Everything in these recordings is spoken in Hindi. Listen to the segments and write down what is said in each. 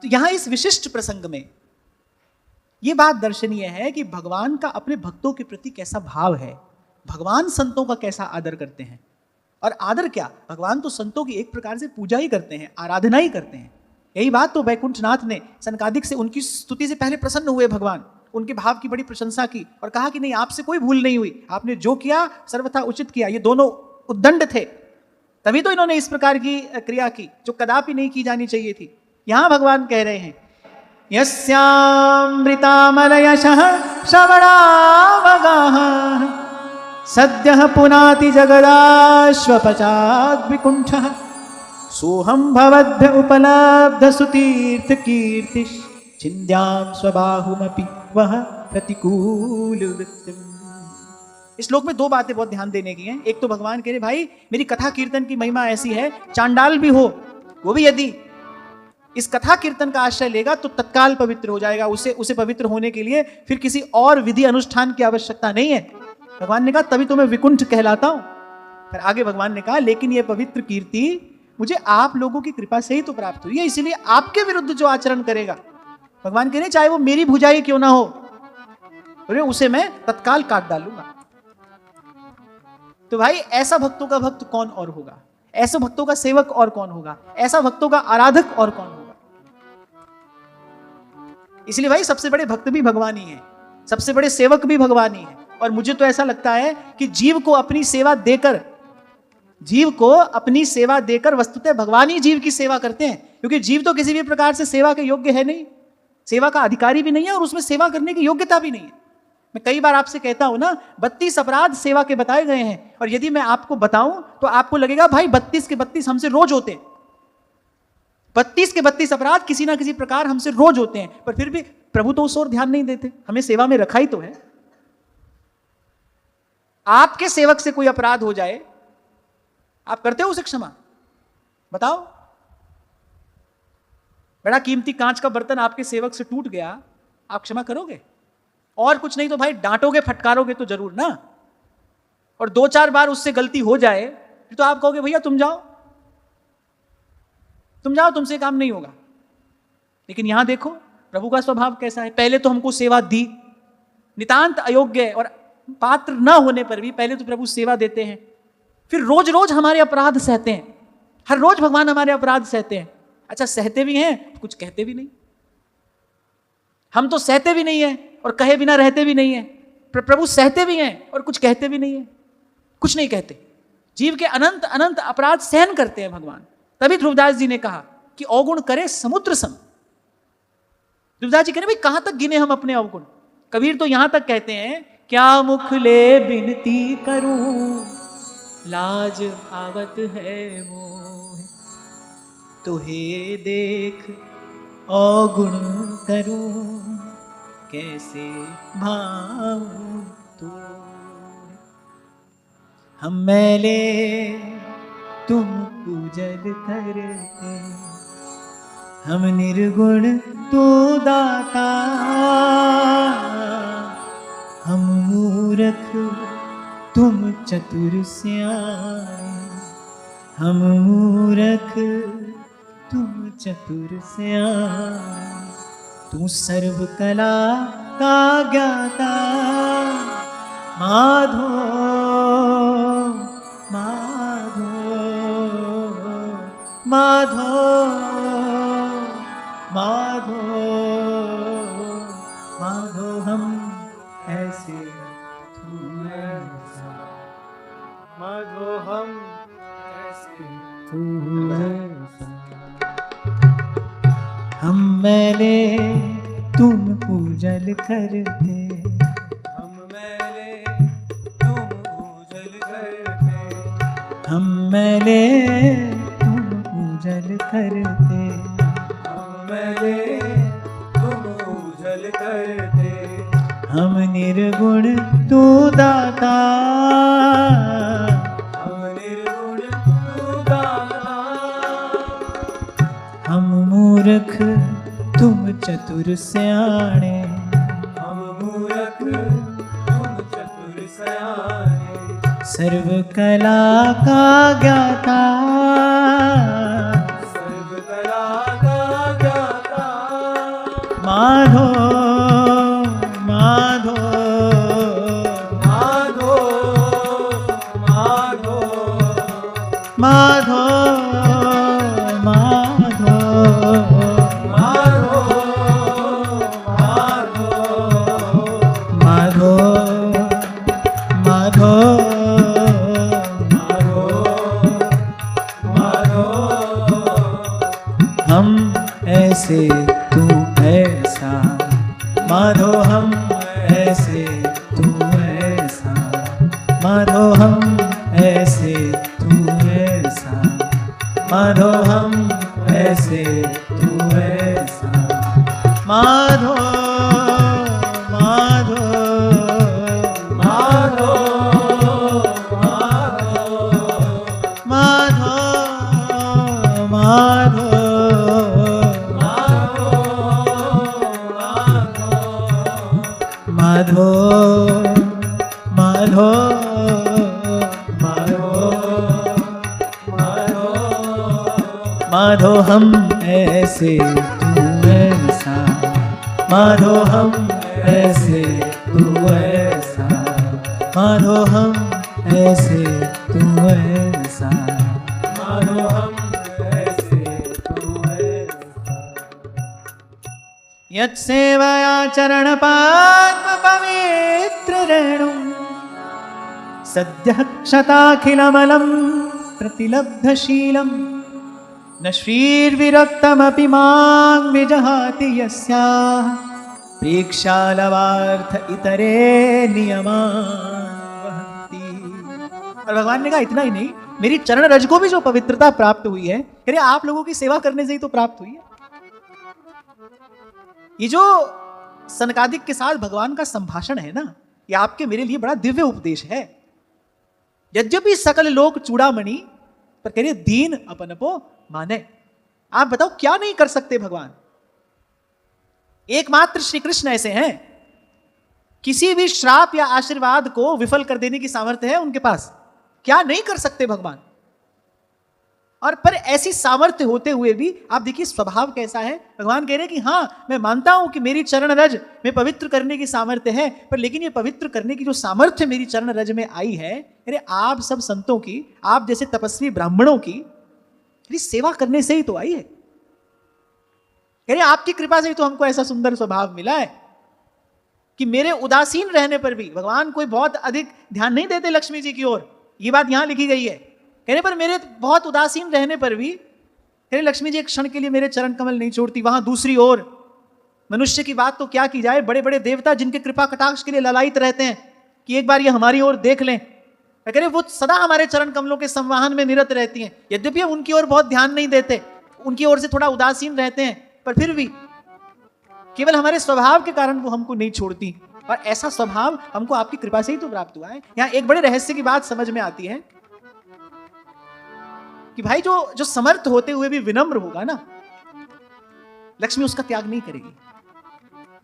तो यहां इस विशिष्ट प्रसंग में यह बात दर्शनीय है कि भगवान का अपने भक्तों के प्रति कैसा भाव है, भगवान संतों का कैसा आदर करते हैं। और आदर क्या, भगवान तो संतों की एक प्रकार से पूजा ही करते हैं, आराधना ही करते हैं। यही बात तो वैकुंठनाथ ने सनकादिक से उनकी स्तुति से पहले प्रसन्न हुए भगवान, उनके भाव की बड़ी प्रशंसा की और कहा कि नहीं, आपसे कोई भूल नहीं हुई, आपने जो किया सर्वथा उचित किया। ये दोनों उद्दंड थे, तभी तो इन्होंने इस प्रकार की क्रिया की जो कदापि नहीं की जानी चाहिए थी। यहां भगवान कह रहे हैं, यस्यामृतामलयशः श्रवणावगाः सद्यः पुनाति जगदाश्वपचाद्विकुण्ठः सोहं भवद्भ्य उपलब्ध सुतीर्थ कीर्तिः छिन्द्यां स्वबाहुमपि वह प्रतिकूल वृत्तिम्। इस श्लोक में दो बातें बहुत ध्यान देने की हैं। एक तो भगवान कह रहे, भाई मेरी कथा कीर्तन की महिमा ऐसी है, चांडाल भी हो वो भी यदि इस कथा कीर्तन का आश्रय लेगा तो तत्काल पवित्र हो जाएगा। उसे पवित्र होने के लिए फिर किसी और विधि अनुष्ठान की आवश्यकता नहीं है। भगवान ने कहा तभी तो मैं विकुंठ कहलाता हूं। फिर आगे भगवान ने कहा, लेकिन यह पवित्र कीर्ति मुझे आप लोगों की कृपा से ही तो प्राप्त हुई है, इसीलिए आपके विरुद्ध जो आचरण करेगा, भगवान कह रहे चाहे वो मेरी भुजाई क्यों ना हो, उसे मैं तत्काल काट डालूंगा। तो भाई ऐसा भक्तों का भक्त कौन और होगा, ऐसे भक्तों का सेवक और कौन होगा, ऐसा भक्तों का आराधक और कौन होगा। इसलिए भाई सबसे बड़े भक्त भी भगवान ही है, सबसे बड़े सेवक भी भगवान ही है। और मुझे तो ऐसा लगता है कि जीव को अपनी सेवा देकर वस्तुतः भगवान ही जीव की सेवा करते हैं, क्योंकि जीव तो किसी भी प्रकार से सेवा के योग्य है नहीं, सेवा का अधिकारी भी नहीं है और उसमें सेवा करने की योग्यता भी नहीं है। मैं कई बार आपसे कहता हूं ना, 32 अपराध सेवा के बताए गए हैं, और यदि मैं आपको बताऊं तो आपको लगेगा भाई 32 के 32 हमसे रोज होते हैं। 32 के 32 अपराध किसी ना किसी प्रकार हमसे रोज होते हैं, पर फिर भी प्रभु तो उस ओर ध्यान नहीं देते, हमें सेवा में रखा ही तो है। आपके सेवक से कोई अपराध हो जाए, आप करते हो उसे क्षमा? बताओ, बड़ा कीमती कांच का बर्तन आपके सेवक से टूट गया, आप क्षमा करोगे? और कुछ नहीं तो भाई डांटोगे, फटकारोगे तो जरूर ना। और 2-4 बार उससे गलती हो जाए फिर तो आप कहोगे भैया तुम जाओ, तुमसे काम नहीं होगा। लेकिन यहां देखो प्रभु का स्वभाव कैसा है, पहले तो हमको सेवा दी, नितांत अयोग्य और पात्र न होने पर भी पहले तो प्रभु सेवा देते हैं, फिर रोज रोज हमारे अपराध सहते हैं, हर रोज भगवान हमारे अपराध सहते हैं। अच्छा, सहते भी हैं तो कुछ कहते भी नहीं। हम तो सहते भी नहीं हैं और कहे बिना रहते भी नहीं है, प्रभु सहते भी हैं और कुछ कहते भी नहीं है, कुछ नहीं कहते। जीव के अनंत अनंत अपराध सहन करते हैं भगवान। तभी ध्रुवदास जी ने कहा कि अवगुण करे समुद्र सम। ध्रुवदास जी कह रहे भाई कहां तक गिने हम अपने अवगुण। कबीर तो यहां तक कहते हैं, क्या मुख ले बिनती करूं लाज आवत है मोह, तुहे देख अवगुण करूं कैसे भाऊं तू। हम मैले तुम पूजन करते, हम निर्गुण तू दाता, हम मूर्ख तुम चतुर स्याणे, हम मूर्ख तुम चतुर स्याणे। तू सर्व कला का ज्ञाता, माधो माधो माधो माधो माधो हम ऐसे तू ऐसा, माधो हम ऐसे तू ऐसा। हम मैले तुम पूजल करते, हम मैले तुम पूजल करते, हम मैले तुम पूजल करते, हम मैले तुम पूजल करते। हम निर्गुण तू दाता, हम निर्गुण तू दाता, हम मूर्ख तुम चतुर स्याणे, हम मूर्ख तुम चतुर स्याणे। सर्व कला का ज्ञाता, सर्व कला का ज्ञाता, माधो माधो माधो माधो माधो माधो माधो माधो माधो हम ऐसे तू ऐसा माधो हम ऐसे तू ऐसा माधो हम ऐसे तू ऐसा माधो हम ऐसे तू ऐसा माधो माधो माधो माधो माधो माधो माधो माधो हम ऐसे तू ऐसा माधो हम ऐसे तू ऐसा माधो हम ऐसे तू ऐसा माधो हम ऐसे तू ऐसा यत्सेवया चरणपाद्म पवित्र रेणु सद्यः क्षताखिलमलं प्रतिलब्धशीलं न श्रीर्विरक्तमपि मां विजहाति यस्याः प्रेक्षालवार्थ इतरे नियमान् वहन्ति। और भगवान ने कहा इतना ही नहीं, मेरी चरण रज को भी जो पवित्रता प्राप्त हुई है, कह रहे आप लोगों की सेवा करने से ही तो प्राप्त हुई है। ये जो सनकादिक के साथ भगवान का संभाषण है ना, ये आपके मेरे लिए बड़ा दिव्य उपदेश है। यद्यपि सकल लोक चूड़ामणि, पर कह रहे दीन अपनपो माने। आप बताओ क्या नहीं कर सकते भगवान? एकमात्र श्री कृष्ण ऐसे हैं, किसी भी श्राप या आशीर्वाद को विफल कर देने की सामर्थ्य है उनके पास। क्या नहीं कर सकते भगवान? और पर ऐसी सामर्थ्य होते हुए भी आप देखिए स्वभाव कैसा है। भगवान कह रहे हैं कि हाँ मैं मानता हूं कि मेरी चरण रज में पवित्र करने की सामर्थ्य है, पर लेकिन ये पवित्र करने की जो सामर्थ्य मेरी चरण रज में आई है, अरे आप सब संतों की, आप जैसे तपस्वी ब्राह्मणों की सेवा करने से ही तो आई है। कह रहे आपकी कृपा से ही तो हमको ऐसा सुंदर स्वभाव मिला है कि मेरे उदासीन रहने पर भी भगवान कोई बहुत अधिक ध्यान नहीं देते लक्ष्मी जी की ओर। ये बात यहां लिखी गई है। कहने पर मेरे बहुत उदासीन रहने पर भी कहने लक्ष्मी जी एक क्षण के लिए मेरे चरण कमल नहीं छोड़ती। वहां दूसरी ओर मनुष्य की बात तो क्या की जाए, बड़े बड़े देवता जिनके कृपा कटाक्ष के लिए ललायित रहते हैं कि एक बार ये हमारी ओर देख लें, कह रहे वो सदा हमारे चरण कमलों के संवाहन में निरत रहती हैं। यद्यपि हम उनकी ओर बहुत ध्यान नहीं देते, उनकी ओर से थोड़ा उदासीन रहते हैं, पर फिर भी केवल हमारे स्वभाव के कारण वो हमको नहीं छोड़ती। और ऐसा स्वभाव हमको आपकी कृपा से ही तो प्राप्त हुआ है। यहाँ एक बड़े रहस्य की बात समझ में आती है कि भाई जो समर्थ होते हुए भी विनम्र होगा ना, लक्ष्मी उसका त्याग नहीं करेगी।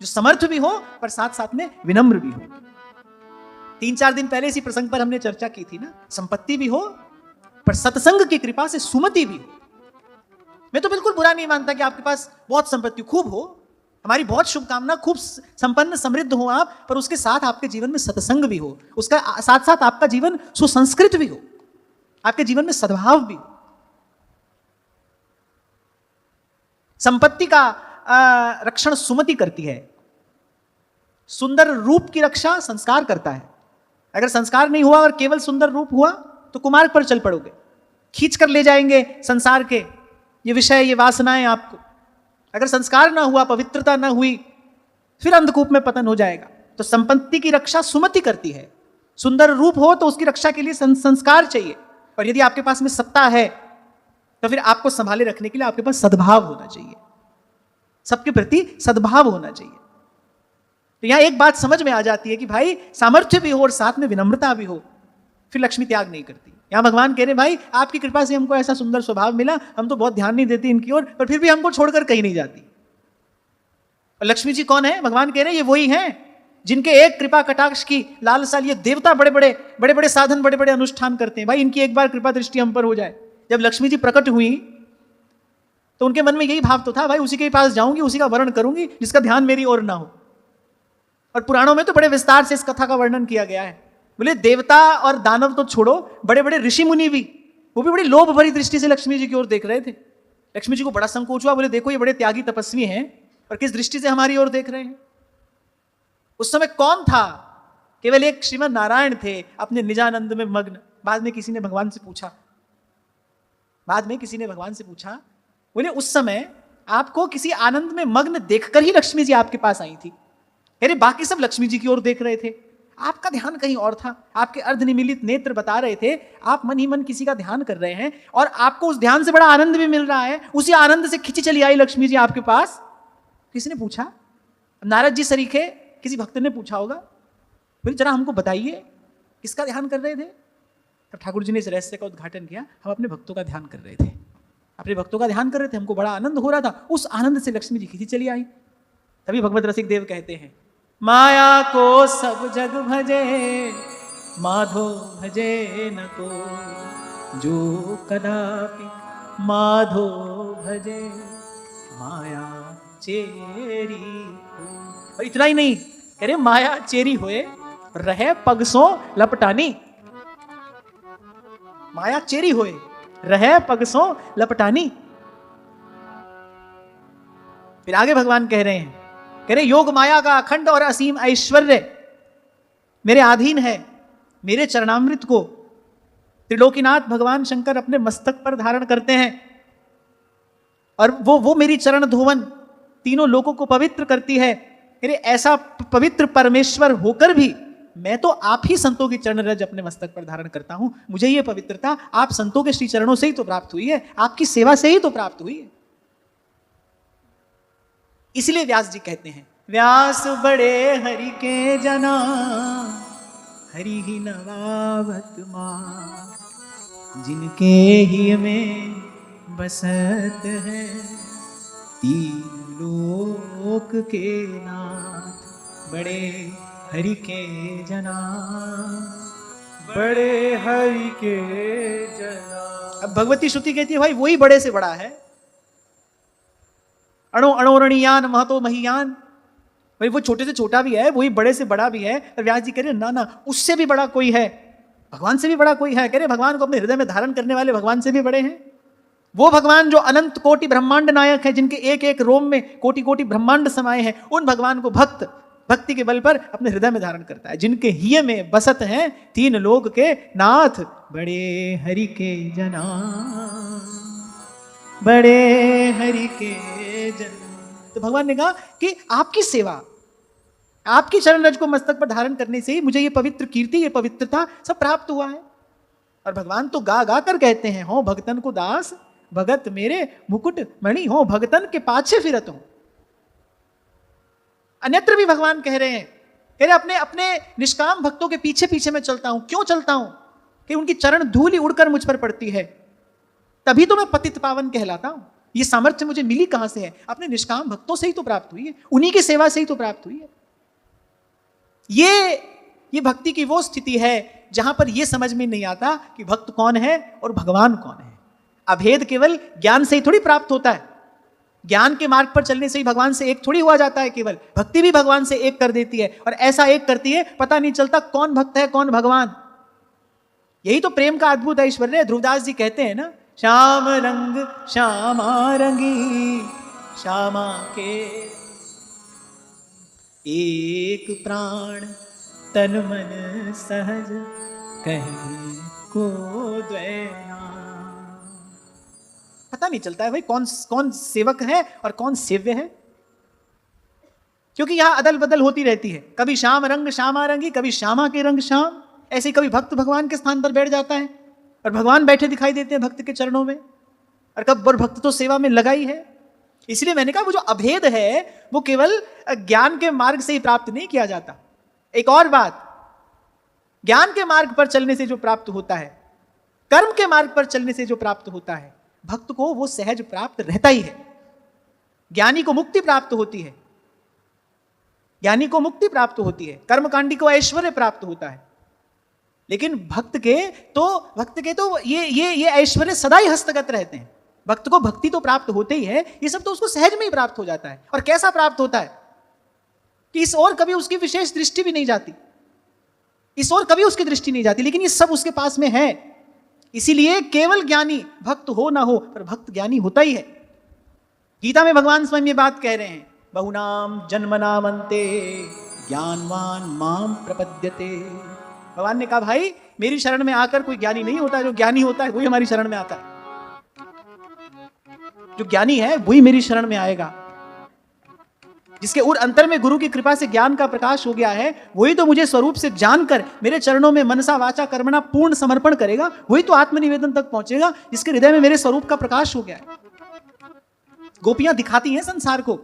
जो समर्थ भी हो पर साथ साथ में विनम्र भी हो। 3-4 दिन पहले इसी प्रसंग पर हमने चर्चा की थी ना, संपत्ति भी हो पर सत्संग की कृपा से सुमति भी हो। मैं तो बिल्कुल बुरा नहीं मानता कि आपके पास बहुत संपत्ति खूब हो, हमारी बहुत शुभकामना, खूब संपन्न समृद्ध हो आप, पर उसके साथ आपके जीवन में सत्संग भी हो, उसका साथ साथ आपका जीवन सुसंस्कृत भी हो, आपके जीवन में सद्भाव भी हो। संपत्ति का रक्षण सुमति करती है, सुंदर रूप की रक्षा संस्कार करता है। अगर संस्कार नहीं हुआ और केवल सुंदर रूप हुआ तो कुमार्ग पर चल पड़ोगे, खींच कर ले जाएंगे संसार के ये विषय, ये वासनाएं आपको। अगर संस्कार ना हुआ, पवित्रता ना हुई, फिर अंधकूप में पतन हो जाएगा। तो संपत्ति की रक्षा सुमति करती है। सुंदर रूप हो तो उसकी रक्षा के लिए संस्कार चाहिए, और यदि आपके पास में सत्ता है तो फिर आपको संभाले रखने के लिए आपके पास सद्भाव होना चाहिए, सबके प्रति सद्भाव होना चाहिए। तो यहां एक बात समझ में आ जाती है कि भाई सामर्थ्य भी हो और साथ में विनम्रता भी हो, फिर लक्ष्मी त्याग नहीं करती। यहां भगवान कह रहे भाई आपकी कृपा से हमको ऐसा सुंदर स्वभाव मिला, हम तो बहुत ध्यान नहीं देते इनकी ओर, पर फिर भी हमको छोड़कर कहीं नहीं जाती। और लक्ष्मी जी कौन है? भगवान कह रहे हैं ये वही हैं जिनके एक कृपा कटाक्ष की लालसा लिए देवता बड़े बड़े साधन, बड़े बड़े अनुष्ठान करते हैं। भाई इनकी एक बार कृपा दृष्टि हम पर हो जाए। जब लक्ष्मी जी प्रकट हुई तो उनके मन में यही भाव तो था, भाई उसी के पास जाऊंगी, उसी का वर्ण करूंगी जिसका ध्यान मेरी ओर ना हो। और पुराणों में तो बड़े विस्तार से इस कथा का वर्णन किया गया है। बोले देवता और दानव तो छोड़ो, बड़े बड़े ऋषि मुनि भी, वो भी बड़ी लोभ भरी दृष्टि से लक्ष्मी जी की ओर देख रहे थे। लक्ष्मी जी को बड़ा संकोच हुआ, बोले देखो ये बड़े त्यागी तपस्वी हैं और किस दृष्टि से हमारी ओर देख रहे हैं। उस समय कौन था? केवल एक श्रीमद नारायण थे, अपने निजानंद में मग्न। बाद में किसी ने भगवान से पूछा, बोले उस समय आपको किसी आनंद में मग्न देखकर ही लक्ष्मी जी आपके पास आई थी। अरे बाकी सब लक्ष्मी जी की ओर देख रहे थे, आपका ध्यान कहीं और था। आपके अर्धनिमीलित नेत्र बता रहे थे आप मन ही मन किसी का ध्यान कर रहे हैं और आपको उस ध्यान से बड़ा आनंद भी मिल रहा है। उसी आनंद से खिंची चली आई लक्ष्मी जी आपके पास। किसने पूछा? नारद जी सरीखे किसी भक्त ने पूछा होगा। फिर जरा हमको बताइए किसका ध्यान कर रहे थे? तब ठाकुर जी ने इस रहस्य का उद्घाटन किया। हम अपने भक्तों का ध्यान कर रहे थे, हमको बड़ा आनंद हो रहा था। उस आनंद से लक्ष्मी जी खिंची चली आई। तभी भगवत रसिक देव कहते हैं, माया को सब जग भजे, माधो भजे न को, जो कदापि माधो भजे, माया चेरी हो। और इतना ही नहीं, कह रहे माया चेरी होए, रहे पगसों लपटानी। माया चेरी होए, रहे पगसों लपटानी। फिर आगे भगवान कह रहे हैं, कह रहे योग माया का अखंड और असीम ऐश्वर्य मेरे अधीन है। मेरे चरणामृत को त्रिलोकीनाथ भगवान शंकर अपने मस्तक पर धारण करते हैं और वो मेरी चरण धोवन तीनों लोगों को पवित्र करती है। कह रहे ऐसा पवित्र परमेश्वर होकर भी मैं तो आप ही संतों की चरण रज अपने मस्तक पर धारण करता हूं। मुझे ये पवित्रता आप संतों के श्री चरणों से ही तो प्राप्त हुई है, आपकी सेवा से ही तो प्राप्त हुई है। इसलिए व्यास जी कहते हैं, व्यास बड़े हरि के जना, हरि ही नवावत माँ, जिनके ही में बसत है तीन लोक के नाथ। बड़े हरि के जना, बड़े हरि के जना। अब भगवती श्रुति कहती है भाई वही बड़े से बड़ा है। अणो अणोरणीयान महतो महीयान, भाई वो छोटे से छोटा भी है, वही बड़े से बड़ा भी है। तो व्यास जी कह रहे ना ना, उससे भी बड़ा कोई है, भगवान से भी बड़ा कोई है। कह रहे भगवान को अपने हृदय में धारण करने वाले भगवान से भी बड़े हैं। वो भगवान जो अनंत कोटि ब्रह्मांड नायक है, जिनके एक एक रोम में कोटि कोटि ब्रह्मांड समाये हैं, उन भगवान को भक्त भक्ति के बल पर अपने हृदय में धारण करता है। जिनके हिय में बसत हैं तीन लोक के नाथ, बड़े हरि के जना, बड़े हरि के जन। तो भगवान ने कहा कि आपकी सेवा, आपकी चरण रज को मस्तक पर धारण करने से ही मुझे ये पवित्र कीर्ति, ये पवित्रता सब प्राप्त हुआ है। और भगवान तो गा गा कर कहते हैं, हो भगतन को दास, भगत मेरे मुकुट मणि, हो भगतन के पाछे फिरत हूं। अन्यत्र भी भगवान कह रहे हैं, कह रहे अपने अपने निष्काम भक्तों के पीछे पीछे मैं चलता हूं। क्यों चलता हूं? कि उनकी चरण धूलि उड़कर मुझ पर पड़ती है, तभी तो मैं पतित पावन कहलाता हूं। ये सामर्थ्य मुझे मिली कहां से है? अपने निष्काम भक्तों से ही तो प्राप्त हुई है, उन्हीं की सेवा से ही तो प्राप्त हुई है। ये भक्ति की वो स्थिति है जहां पर यह समझ में नहीं आता कि भक्त कौन है और भगवान कौन है। अभेद केवल ज्ञान से ही थोड़ी प्राप्त होता है। ज्ञान के मार्ग पर चलने से ही भगवान से एक थोड़ी हुआ जाता है। केवल भक्ति भी भगवान से एक कर देती है, और ऐसा एक करती है पता नहीं चलता कौन भक्त है कौन भगवान। यही तो प्रेम का अद्भुत ऐश्वर्य है। ध्रुवदास जी कहते हैं ना, श्याम रंग श्यामा रंगी, श्यामा के एक प्राण, तन मन सहज कहे को द्वैना। पता नहीं चलता है भाई कौन सेवक है और कौन सेव्य है, क्योंकि यहां अदल बदल होती रहती है। कभी श्याम रंग श्यामा रंगी, कभी श्यामा के रंग श्याम। ऐसे कभी भक्त भगवान के स्थान पर बैठ जाता है और भगवान बैठे दिखाई देते हैं भक्त के चरणों में, और कब भक्त तो सेवा में लगा ही है। इसलिए मैंने कहा वो जो अभेद है वो केवल ज्ञान के मार्ग से ही प्राप्त नहीं किया जाता। एक और बात, ज्ञान के मार्ग पर चलने से जो प्राप्त होता है, कर्म के मार्ग पर चलने से जो प्राप्त होता है, भक्त को वो सहज प्राप्त रहता ही है। ज्ञानी को मुक्ति प्राप्त होती है, ज्ञानी को मुक्ति प्राप्त होती है, कर्मकांडी को ऐश्वर्य प्राप्त होता है। लेकिन भक्त के तो ये ऐश्वर्य सदा ही हस्तगत रहते हैं। भक्त को भक्ति तो प्राप्त होते ही है, ये सब तो उसको सहज में ही प्राप्त हो जाता है। और कैसा प्राप्त होता है कि इस और कभी उसकी विशेष दृष्टि भी नहीं जाती, इस और कभी उसकी दृष्टि नहीं जाती, लेकिन ये सब उसके पास में है। इसीलिए केवल ज्ञानी भक्त हो ना हो, पर भक्त ज्ञानी होता ही है। गीता में भगवान स्वयं ये बात कह रहे हैं, बहुनाम जन्मनामन्ते ज्ञानवान माम प्रपद्यते। भगवान ने कहा भाई मेरी शरण में आकर कोई ज्ञानी नहीं होता, जो ज्ञानी होता है वही हमारी शरण में आता है। जो ज्ञानी है वही मेरी शरण में आएगा, जिसके उर अंतर में गुरु की कृपा से ज्ञान का प्रकाश हो गया है, वही तो मुझे स्वरूप से जानकर मेरे चरणों में मनसा वाचा कर्मणा पूर्ण समर्पण करेगा, वही तो आत्मनिवेदन तक पहुंचेगा, जिसके हृदय में मेरे स्वरूप का प्रकाश हो गया है। गोपियां दिखाती हैं संसार को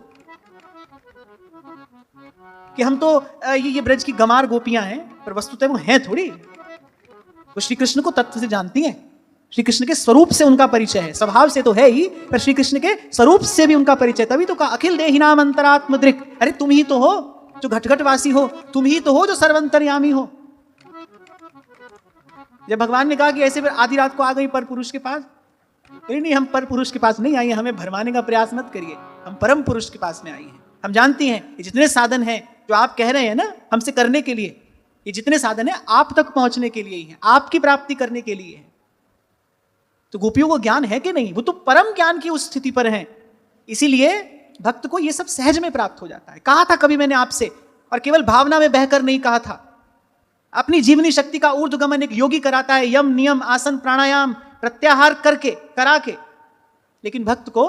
कि हम तो ये ब्रज की गमार गोपियां हैं, पर वस्तुतः वो हैं थोड़ी। वो श्री कृष्ण को तत्व से जानती हैं, श्री कृष्ण के स्वरूप से उनका परिचय है। स्वभाव से तो है ही, पर श्री कृष्ण के स्वरूप से भी उनका परिचय। तभी तो कहा अखिल देहि नाम अंतरात्म दृक्। अरे तुम ही तो हो जो घटघटवासी हो, तुम ही तो हो जो सर्वंतर्यामी हो। जब भगवान ने कहा कि ऐसे आधी रात को आ गई पर पुरुष के पास, नहीं हम पर पुरुष के पास नहीं आई हैं, हमें भरमाने का प्रयास मत करिए, हम परम पुरुष के पास में आई हैं। हम जानती हैं ये जितने साधन हैं जो आप कह रहे हैं ना हमसे करने के लिए, ये जितने साधन हैं आप तक पहुंचने के लिए ही हैं, आपकी प्राप्ति करने के लिए है। तो गोपियों को ज्ञान है कि नहीं? वो तो परम ज्ञान की उस स्थिति पर हैं। इसीलिए भक्त को ये सब सहज में प्राप्त हो जाता है। कहा था कभी मैंने आपसे, और केवल भावना में बहकर नहीं कहा था। अपनी जीवनी शक्ति का ऊर्ध्वगमन एक योगी कराता है, यम नियम आसन प्राणायाम प्रत्याहार करके करा के, लेकिन भक्त को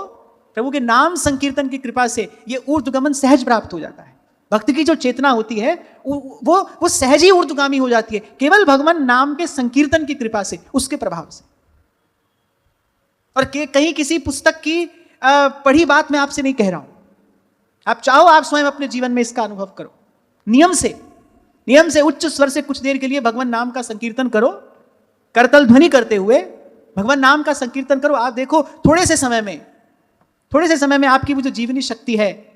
प्रभु के नाम संकीर्तन की कृपा से ये ऊर्ध्वगमन सहज प्राप्त हो जाता है। भक्त की जो चेतना होती है वो सहज ही ऊर्ध्वगामी हो जाती है, केवल भगवान नाम के संकीर्तन की कृपा से, उसके प्रभाव से। और कहीं किसी पुस्तक की पढ़ी बात मैं आपसे नहीं कह रहा हूं। आप चाहो आप स्वयं अपने जीवन में इसका अनुभव करो। नियम से उच्च स्वर से कुछ देर के लिए भगवान नाम का संकीर्तन करो, करतल ध्वनि करते हुए भगवान नाम का संकीर्तन करो। आप देखो थोड़े से समय में आपकी वो जो जीवनी शक्ति है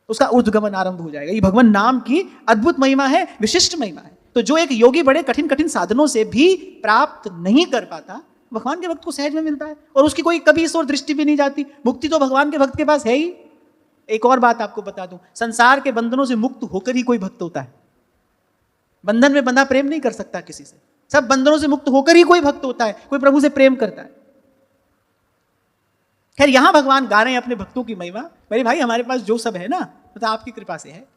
उसका ऊर्ध्वगमन आरंभ हो जाएगा। ये भगवान नाम की अद्भुत महिमा है, विशिष्ट महिमा है। तो जो एक योगी बड़े कठिन कठिन साधनों से भी प्राप्त नहीं कर पाता, भगवान के भक्त को सहज में मिलता है, और उसकी कोई कभी इस ओर दृष्टि भी नहीं जाती। मुक्ति तो भगवान के भक्त के पास है ही। एक और बात आपको बता दूं, संसार के बंधनों से मुक्त होकर ही कोई भक्त होता है। बंधन में बंधा प्रेम नहीं कर सकता किसी से। सब बंधनों से मुक्त होकर ही कोई भक्त होता है, कोई प्रभु से प्रेम करता है। खैर यहां भगवान गा रहे हैं अपने भक्तों की महिमा। मेरे भाई हमारे पास जो सब है ना, तो आपकी कृपा से है।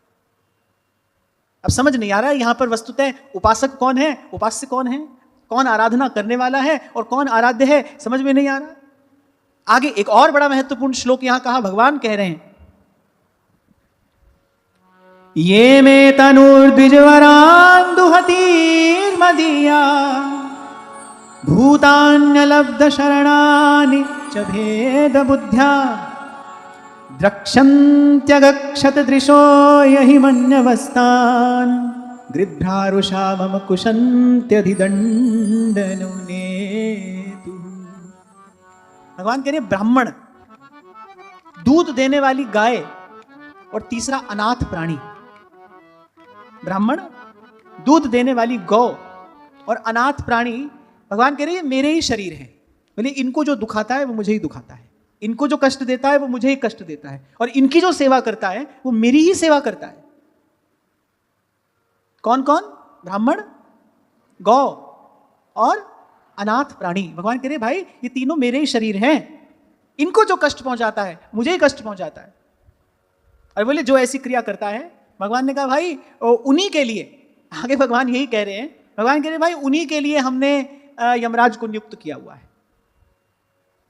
अब समझ नहीं आ रहा है यहां पर वस्तुतः उपासक कौन है, उपास्य कौन है, कौन आराधना करने वाला है और कौन आराध्य है, समझ में नहीं आ रहा। आगे एक और बड़ा महत्वपूर्ण श्लोक यहां कहा, भगवान कह रहे हैं, ये मे तनुर्द्विजवरान् दुहतीर्मदीया भूतान्यलब्ध शरणानि च भेद बुद्ध्या द्रक्षन्त्यगक्षत दृशो यहि मन्यवस्तान् गृध्रारुषा मम कुशन्त्यधिदण्डनुनेतु। भगवान कह रहे ब्राह्मण, दूध देने वाली गाय, और तीसरा अनाथ प्राणी। ब्राह्मण, दूध देने वाली गौ और अनाथ प्राणी, भगवान कह रहे हैं मेरे ही शरीर हैं। बोले इनको जो दुखाता है वो मुझे ही दुखाता है, इनको जो कष्ट देता है वो मुझे ही कष्ट देता है, और इनकी जो सेवा करता है वो मेरी ही सेवा करता है। कौन कौन? ब्राह्मण, गौ और अनाथ प्राणी। भगवान कह रहे भाई ये तीनों मेरे ही शरीर हैं, इनको जो कष्ट पहुंचाता है मुझे ही कष्ट पहुंचाता है। और बोले जो ऐसी क्रिया करता है, भगवान ने कहा भाई उन्हीं के लिए, आगे भगवान यही कह रहे हैं, भगवान कह रहे भाई उन्हीं के लिए हमने यमराज को नियुक्त किया हुआ है।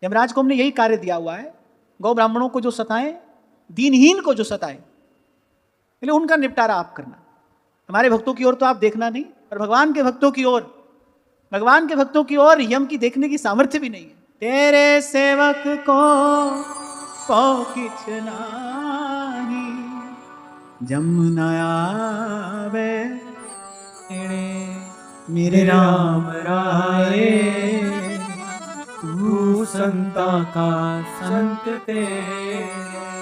यमराज को हमने यही कार्य दिया हुआ है, गौ ब्राह्मणों को जो सताएं, दीनहीन को जो सताएं, बोले उनका निपटारा आप करना। हमारे भक्तों की ओर तो आप देखना नहीं, और भगवान के भक्तों की ओर यम की देखने की सामर्थ्य भी नहीं है। तेरे सेवक को किछ नाही जमुना आवे मेरे राम राये, तू संता का संत तेरे।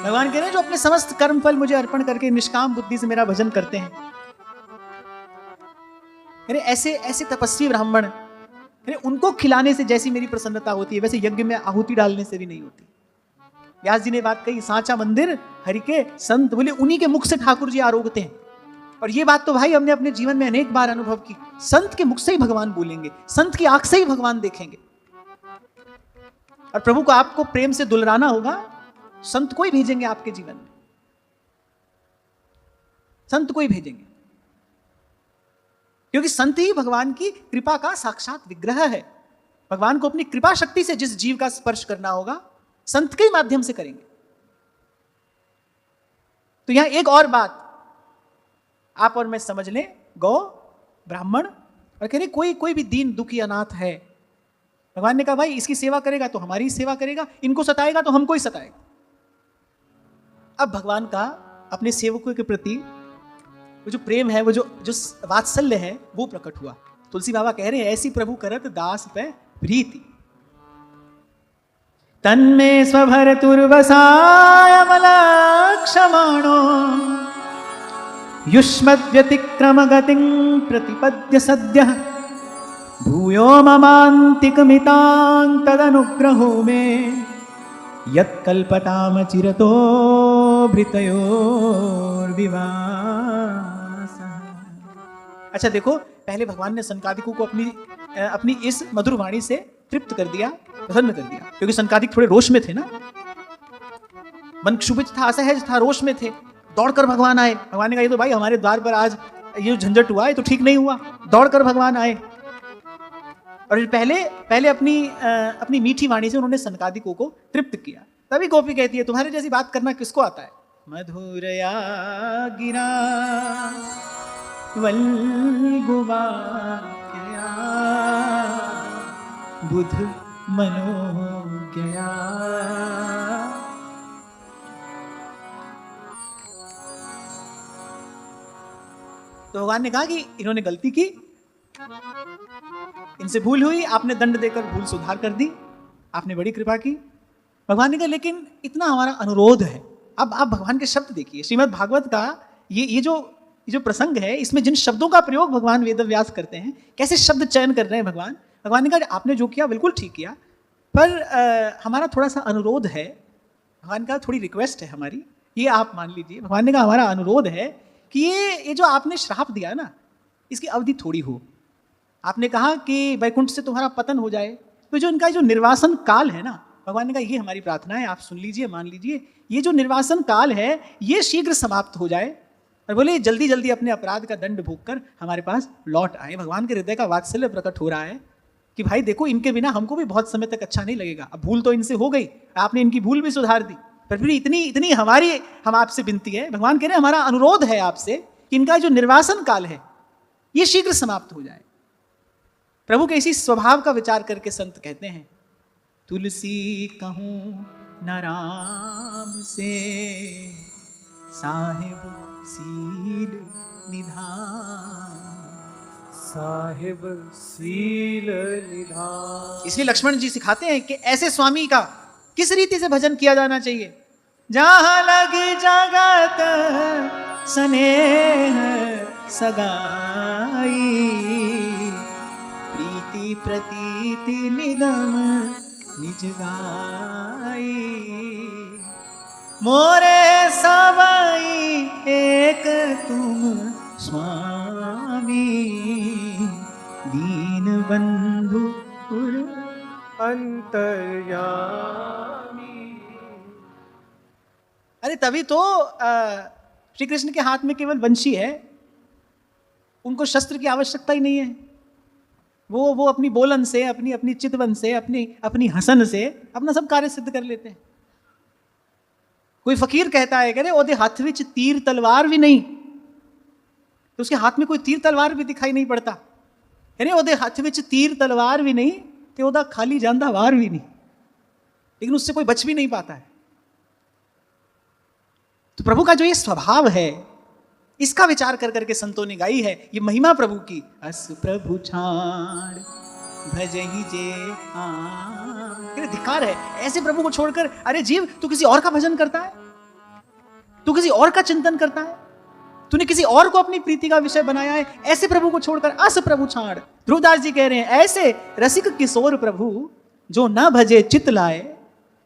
भगवान कह रहे हैं जो अपने समस्त कर्म फल मुझे अर्पण करके निष्काम बुद्धि से मेरा भजन करते हैं, ऐसे ऐसे तपस्वी ब्राह्मण, उनको खिलाने से जैसी मेरी प्रसन्नता होती है वैसे यज्ञ में आहुति डालने से भी नहीं होती। व्यास जी ने बात कही, सांचा मंदिर हरि के संत, बोले उन्हीं के मुख से ठाकुर जी आरोगते हैं। और ये बात तो भाई हमने अपने जीवन में अनेक बार अनुभव की। संत के मुख से ही भगवान बोलेंगे, संत की आंख से ही भगवान देखेंगे। और प्रभु को आपको प्रेम से दुलराना होगा, संत को ही भेजेंगे आपके जीवन में, संत को ही भेजेंगे, क्योंकि संत ही भगवान की कृपा का साक्षात विग्रह है। भगवान को अपनी कृपा शक्ति से जिस जीव का स्पर्श करना होगा संत के माध्यम से करेंगे। तो यहां एक और बात आप और मैं समझ लें, गौ, ब्राह्मण, और कह रहे कोई भी दीन दुखी अनाथ है, भगवान ने कहा भाई इसकी सेवा करेगा तो हमारी सेवा करेगा, इनको सताएगा तो हमको ही सताएगा। अब भगवान का अपने सेवकों के प्रति वो जो प्रेम है, वो जो वात्सल्य है, वो प्रकट हुआ। तुलसी बाबा कह रहे हैं, ऐसी प्रभु करत दास पे प्रीति, तन्मे स्वभर तुर्वसाय मलक्षमाणो युष्मद्व्यतिक्रम गतिं प्रतिपद्य सद्यः भूयो ममान्तिकमितां तदनुग्रहो मे यत्कल्पताम चिरतो भृतयोर्विवासः। अच्छा देखो, पहले भगवान ने सनकादिकों को अपनी इस मधुर वाणी से तृप्त कर दिया, प्रसन्न कर दिया, क्योंकि सनकादिक थोड़े रोष में थे ना, मन क्षुभित था, असहज था, रोष में थे। दौड़कर भगवान आए। भगवान ने कहा ये तो भाई हमारे द्वार पर आज ये झंझट हुआ है तो ठीक नहीं हुआ। दौड़कर भगवान आए और पहले अपनी मीठी वाणी से उन्होंने सनकादिकों को तृप्त किया। तभी गोपी कहती है तुम्हारे जैसी बात करना किसको आता है। मधुरया गिरा वल्गुवाक्यया बुध मनोज्ञया। तो भगवान ने कहा कि इन्होंने गलती की, इनसे भूल हुई, आपने दंड देकर भूल सुधार कर दी, आपने बड़ी कृपा की। भगवान ने कहा लेकिन इतना हमारा अनुरोध है। अब आप भगवान के शब्द देखिए, श्रीमद् भागवत का ये जो प्रसंग है, इसमें जिन शब्दों का प्रयोग भगवान वेदव्यास करते हैं, कैसे शब्द चयन कर रहे हैं भगवान। भगवान ने कहा आपने जो किया बिल्कुल ठीक किया, पर हमारा थोड़ा सा अनुरोध है। भगवान का थोड़ी रिक्वेस्ट है हमारी, ये आप मान लीजिए। भगवान ने कहा हमारा अनुरोध है कि ये जो आपने श्राप दिया ना, इसकी अवधि थोड़ी हो। आपने कहा कि वैकुंठ से तुम्हारा पतन हो जाए, तो जो इनका जो निर्वासन काल है ना, भगवान ने कहा ये हमारी प्रार्थना है, आप सुन लीजिए, मान लीजिए, ये जो निर्वासन काल है ये शीघ्र समाप्त हो जाए, और बोले जल्दी जल्दी अपने अपराध का दंड भोग कर हमारे पास लौट आए। भगवान के हृदय का वात्सल्य प्रकट हो रहा है कि भाई देखो, इनके बिना हमको भी बहुत समय तक अच्छा नहीं लगेगा। अब भूल तो इनसे हो गई, आपने इनकी भूल भी सुधार दी, पर फिर इतनी हम आपसे विनती है। भगवान कह रहे हैं हमारा अनुरोध है आपसे कि इनका जो निर्वासन काल है ये शीघ्र समाप्त हो जाए। प्रभु के इसी स्वभाव का विचार करके संत कहते हैं, तुलसी कहूं न राम से साहिब सील निधान, साहिब सील निधान। इसलिए लक्ष्मण जी सिखाते हैं कि ऐसे स्वामी का किस रीति से भजन किया जाना चाहिए। जहां लगी जगत स्नेह सगाई, प्रीति प्रतीति निगम निज गाई, मोरे सवाई एक तुम स्वामी, दीन बंधु अंतर्यामी। अरे तभी तो श्री कृष्ण के हाथ में केवल वंशी है, उनको शस्त्र की आवश्यकता ही नहीं है। वो अपनी बोलन से, अपनी चितवन से, अपनी हसन से अपना सब कार्य सिद्ध कर लेते हैं। कोई फकीर कहता है, कह रहे ओदे हाथ विच तीर तलवार भी नहीं, तो उसके हाथ में कोई तीर तलवार भी दिखाई नहीं पड़ता। कह रहे ओदे हाथ विच तीर तलवार भी नहीं, तो ओदा खाली जांदा वार भी नहीं, लेकिन उससे कोई बच भी नहीं पाता है। तो प्रभु का जो ये स्वभाव है, इसका विचार कर करके संतों ने गाई है ये महिमा प्रभु की। अस प्रभु छाड़ भजहि जे धिक्कार है ऐसे प्रभु को छोड़कर। अरे जीव, तू किसी और का भजन करता है, तू किसी और का चिंतन करता है, तूने किसी और को अपनी प्रीति का विषय बनाया है, ऐसे प्रभु को छोड़कर अस प्रभु छाड़। ध्रुवदास जी कह रहे हैं ऐसे रसिक किशोर प्रभु जो न भजे चित लाए,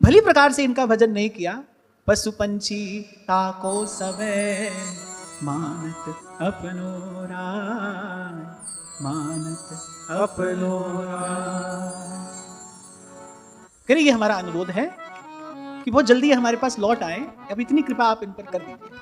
भली प्रकार से इनका भजन नहीं किया। पशु पंछी ताको सबे मानत अपनो राय, मानत अपनो राय। करिए, ये हमारा अनुरोध है कि बहुत जल्दी हमारे पास लौट आए। अब इतनी कृपा आप इन पर कर दीजिए।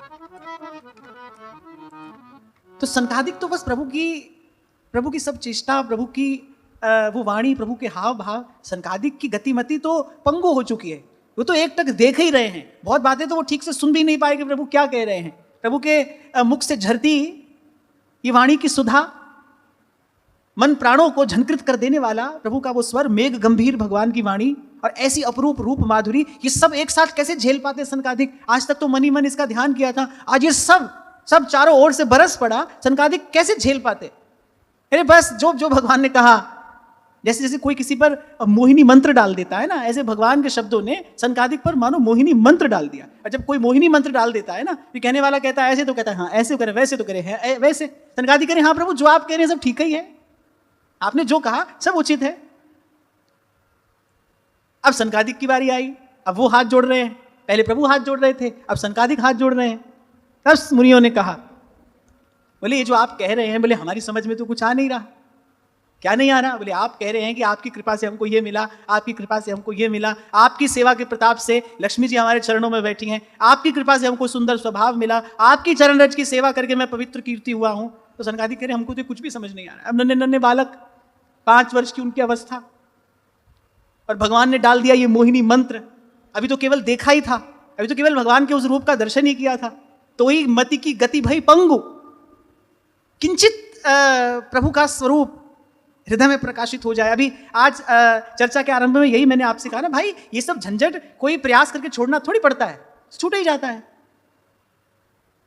तो सनकादिक तो बस प्रभु की सब चेष्टा, प्रभु की वो वाणी, प्रभु के हाव भाव, सनकादिक की गतिमति तो पंगु हो चुकी है। वो तो एक टक देख ही रहे हैं, बहुत बातें तो वो ठीक से सुन भी नहीं पाए कि प्रभु क्या कह रहे हैं। प्रभु के मुख से झरती ये वाणी की सुधा, मन प्राणों को झंकृत कर देने वाला प्रभु का वो स्वर, मेघ गंभीर भगवान की वाणी, और ऐसी अपरूप रूप माधुरी, ये सब एक साथ कैसे झेल पाते सनकादिक। आज तक तो मन ही मन इसका ध्यान किया था, आज ये सब चारों ओर से बरस पड़ा, सनकादिक कैसे झेल पाते। अरे बस जो भगवान ने कहा, जैसे जैसे कोई किसी पर मोहिनी मंत्र डाल देता है ना, ऐसे भगवान के शब्दों ने सनकादिक पर मानो मोहिनी मंत्र डाल दिया। और जब कोई मोहिनी मंत्र डाल देता है ना, तो कहने वाला कहता है ऐसे, तो कहता है हाँ ऐसे करे, वैसे तो करे है वैसे। सनकादिक करें हाँ प्रभु जो आप कह रहे हैं सब ठीक ही है, आपने जो कहा सब उचित है। अब सनकादिक की बारी आई, अब वो हाथ जोड़ रहे हैं। पहले प्रभु हाथ जोड़ रहे थे, अब सनकादिक हाथ जोड़ रहे हैं। तब मुनियों ने कहा, बोले ये जो आप कह रहे हैं, बोले हमारी समझ में तो कुछ आ नहीं रहा। क्या नहीं आ रहा? बोले आप कह रहे हैं कि आपकी कृपा से हमको ये मिला, आपकी कृपा से हमको ये मिला, आपकी सेवा के प्रताप से लक्ष्मी जी हमारे चरणों में बैठी हैं, आपकी कृपा से हमको सुंदर स्वभाव मिला, आपकी चरण रज की सेवा करके मैं पवित्र कीर्ति हुआ हूं। तो सनकादिक कह रहे हमको तो कुछ भी समझ नहीं आ रहा। अब नन्हे बालक, 5 वर्ष की उनकी अवस्था, और भगवान ने डाल दिया ये मोहिनी मंत्र। अभी तो केवल देखा ही था, अभी तो केवल भगवान के उस रूप का दर्शन ही किया था, तो ही मति की गति भई पंगु। किंचित प्रभु का स्वरूप हृदय में प्रकाशित हो जाए। अभी आज चर्चा के आरंभ में यही मैंने आपसे कहा ना भाई, ये सब झंझट कोई प्रयास करके छोड़ना थोड़ी पड़ता है, छूट ही जाता है।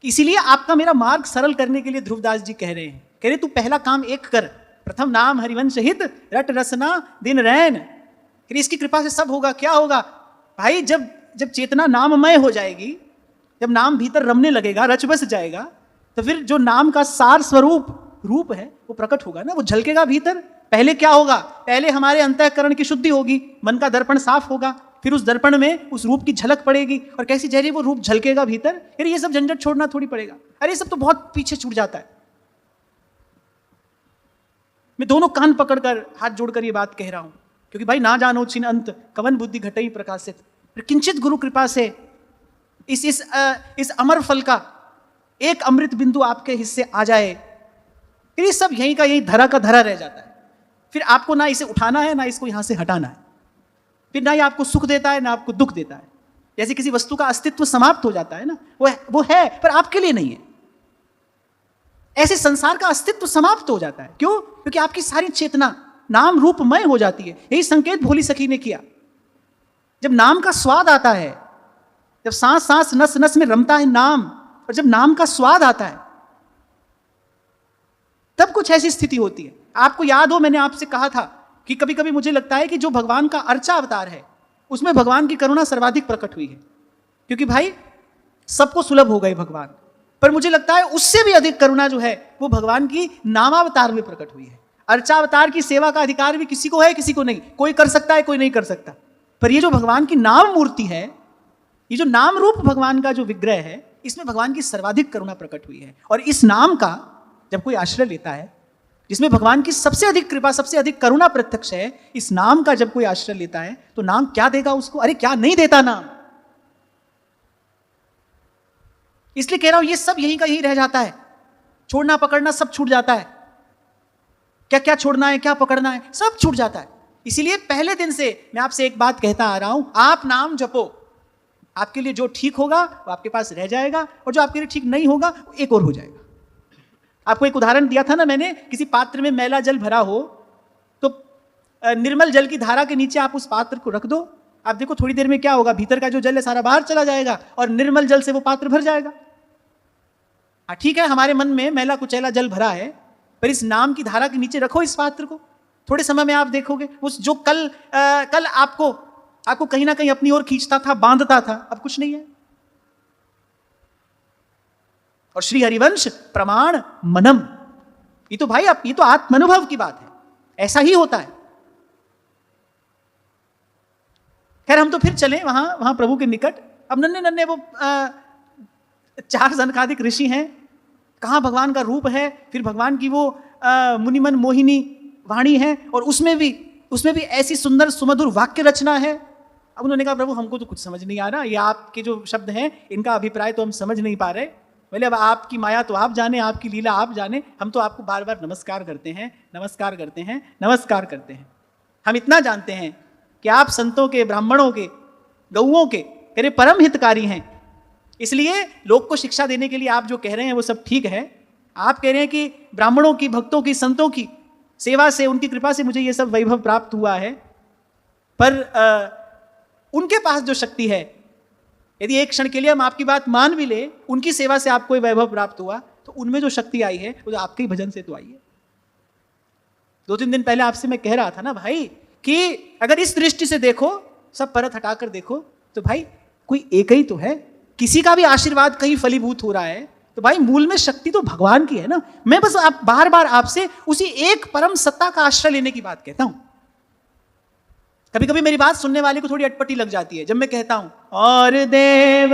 इसीलिए आपका मेरा मार्ग सरल करने के लिए ध्रुवदास जी कह रहे हैं, कह रहे तू पहला काम एक कर, प्रथम नाम हरिवंश हित रट रसना दिन रैन। फिर इसकी कृपा से सब होगा। क्या होगा भाई? जब चेतना नाममय हो जाएगी, जब नाम भीतर रमने लगेगा, रच बस जाएगा, तो फिर जो नाम का सार स्वरूप रूप है वो प्रकट होगा ना, वो झलकेगा भीतर। पहले क्या होगा? पहले हमारे अंतःकरण की शुद्धि होगी, मन का दर्पण साफ होगा, फिर उस दर्पण में उस रूप की झलक पड़ेगी, और कैसी जैसे वो रूप झलकेगा भीतर। फिर ये सब झंझट छोड़ना थोड़ी पड़ेगा। अरे ये सब तो बहुत पीछे छूट जाता है। मैं दोनों कान पकड़कर हाथ जोड़कर ये बात कह रहा हूं, क्योंकि भाई ना जानो छिन अंत कवन बुद्धि घटई प्रकाशित। फिर किंचित गुरु कृपा से इस अमर फल का एक अमृत बिंदु आपके हिस्से आ जाए, फिर ये सब यहीं का यहीं धरा का धरा रह जाता है। फिर आपको ना इसे उठाना है, ना इसको यहां से हटाना है। फिर ना ये आपको सुख देता है, ना आपको दुख देता है। जैसे किसी वस्तु का अस्तित्व समाप्त हो जाता है ना, वो है पर आपके लिए नहीं है। ऐसे संसार का अस्तित्व समाप्त हो जाता है। क्यों? क्योंकि आपकी सारी चेतना नाम रूपमय हो जाती है। यही संकेत भोली सखी ने किया। जब नाम का स्वाद आता है, जब सांस सांस नस नस में रमता है नाम, और जब नाम का स्वाद आता है, तब कुछ ऐसी स्थिति होती है। आपको याद हो, मैंने आपसे कहा था कि कभी कभी मुझे लगता है कि जो भगवान का अर्चा अवतार है, उसमें भगवान की करुणा सर्वाधिक प्रकट हुई है। क्योंकि भाई सबको सुलभ हो गए भगवान, पर मुझे लगता है उससे भी अधिक करुणा जो है वो भगवान की नामावतार में प्रकट हुई है। अर्चावतार की सेवा का अधिकार भी किसी को है, किसी को नहीं। कोई कर सकता है, कोई नहीं कर सकता। पर ये जो भगवान की नाम मूर्ति है, ये जो नाम रूप भगवान का जो विग्रह है, इसमें भगवान की सर्वाधिक करुणा प्रकट हुई है। और इस नाम का जब कोई आश्रय लेता है, जिसमें भगवान की सबसे अधिक कृपा, सबसे अधिक करुणा प्रत्यक्ष है, इस नाम का जब कोई आश्रय लेता है, तो नाम क्या देगा उसको? अरे क्या नहीं देता नाम। इसलिए कह रहा हूं, ये सब यहीं का यहीं रह जाता है। छोड़ना पकड़ना सब छूट जाता है। क्या क्या छोड़ना है, क्या पकड़ना है, सब छूट जाता है। इसीलिए पहले दिन से मैं आपसे एक बात कहता आ रहा हूं, आप नाम जपो। आपके लिए जो ठीक होगा वो आपके पास रह जाएगा, और जो आपके लिए ठीक नहीं होगा वो एक और हो जाएगा। आपको एक उदाहरण दिया था ना मैंने, किसी पात्र में मैला जल भरा हो, तो निर्मल जल की धारा के नीचे आप उस पात्र को रख दो। आप देखो थोड़ी देर में क्या होगा, भीतर का जो जल है सारा बाहर चला जाएगा, और निर्मल जल से वो पात्र भर जाएगा। ठीक है, हमारे मन में मैला कुचैला जल भरा है, पर इस नाम की धारा के नीचे रखो इस पात्र को। थोड़े समय में आप देखोगे उस जो कल आपको कहीं ना कहीं अपनी ओर खींचता था, बांधता था, अब कुछ नहीं है। और श्री हरिवंश प्रमाण मनम। ये तो भाई ये तो आत्मानुभव की बात है, ऐसा ही होता है। खैर हम तो फिर चले वहां प्रभु के निकट। अब नन्हे नन्हे वो 4 सनकादिक ऋषि हैं, कहाँ भगवान का रूप है, फिर भगवान की वो मुनिमन मोहिनी वाणी है, और उसमें भी ऐसी सुंदर सुमधुर वाक्य रचना है। अब उन्होंने कहा प्रभु हमको तो कुछ समझ नहीं आ रहा, ये आपके जो शब्द हैं इनका अभिप्राय तो हम समझ नहीं पा रहे। बोले अब आपकी माया तो आप जाने, आपकी लीला आप जाने, हम तो आपको बार बार नमस्कार करते हैं, नमस्कार करते हैं, नमस्कार करते हैं। हम इतना जानते हैं कि आप संतों के, ब्राह्मणों के, गौओं के मेरे परम हितकारी हैं, इसलिए लोग को शिक्षा देने के लिए आप जो कह रहे हैं वो सब ठीक है। आप कह रहे हैं कि ब्राह्मणों की, भक्तों की, संतों की सेवा से, उनकी कृपा से मुझे ये सब वैभव प्राप्त हुआ है, पर उनके पास जो शक्ति है, यदि एक क्षण के लिए हम आपकी बात मान भी ले, उनकी सेवा से आपको वैभव प्राप्त हुआ, तो उनमें जो शक्ति आई है वो तो आपके ही भजन से तो आई है। 2-3 दिन पहले आपसे मैं कह रहा था ना भाई कि अगर इस दृष्टि से देखो, सब परत हटाकर देखो, तो भाई कोई एक ही तो है, किसी का भी आशीर्वाद कहीं फलीभूत हो रहा है, तो भाई मूल में शक्ति तो भगवान की है ना। मैं बस बार बार आपसे उसी एक परम सत्ता का आश्रय लेने की बात कहता हूं। कभी कभी मेरी बात सुनने वाले को थोड़ी अटपटी लग जाती है जब मैं कहता हूं और देव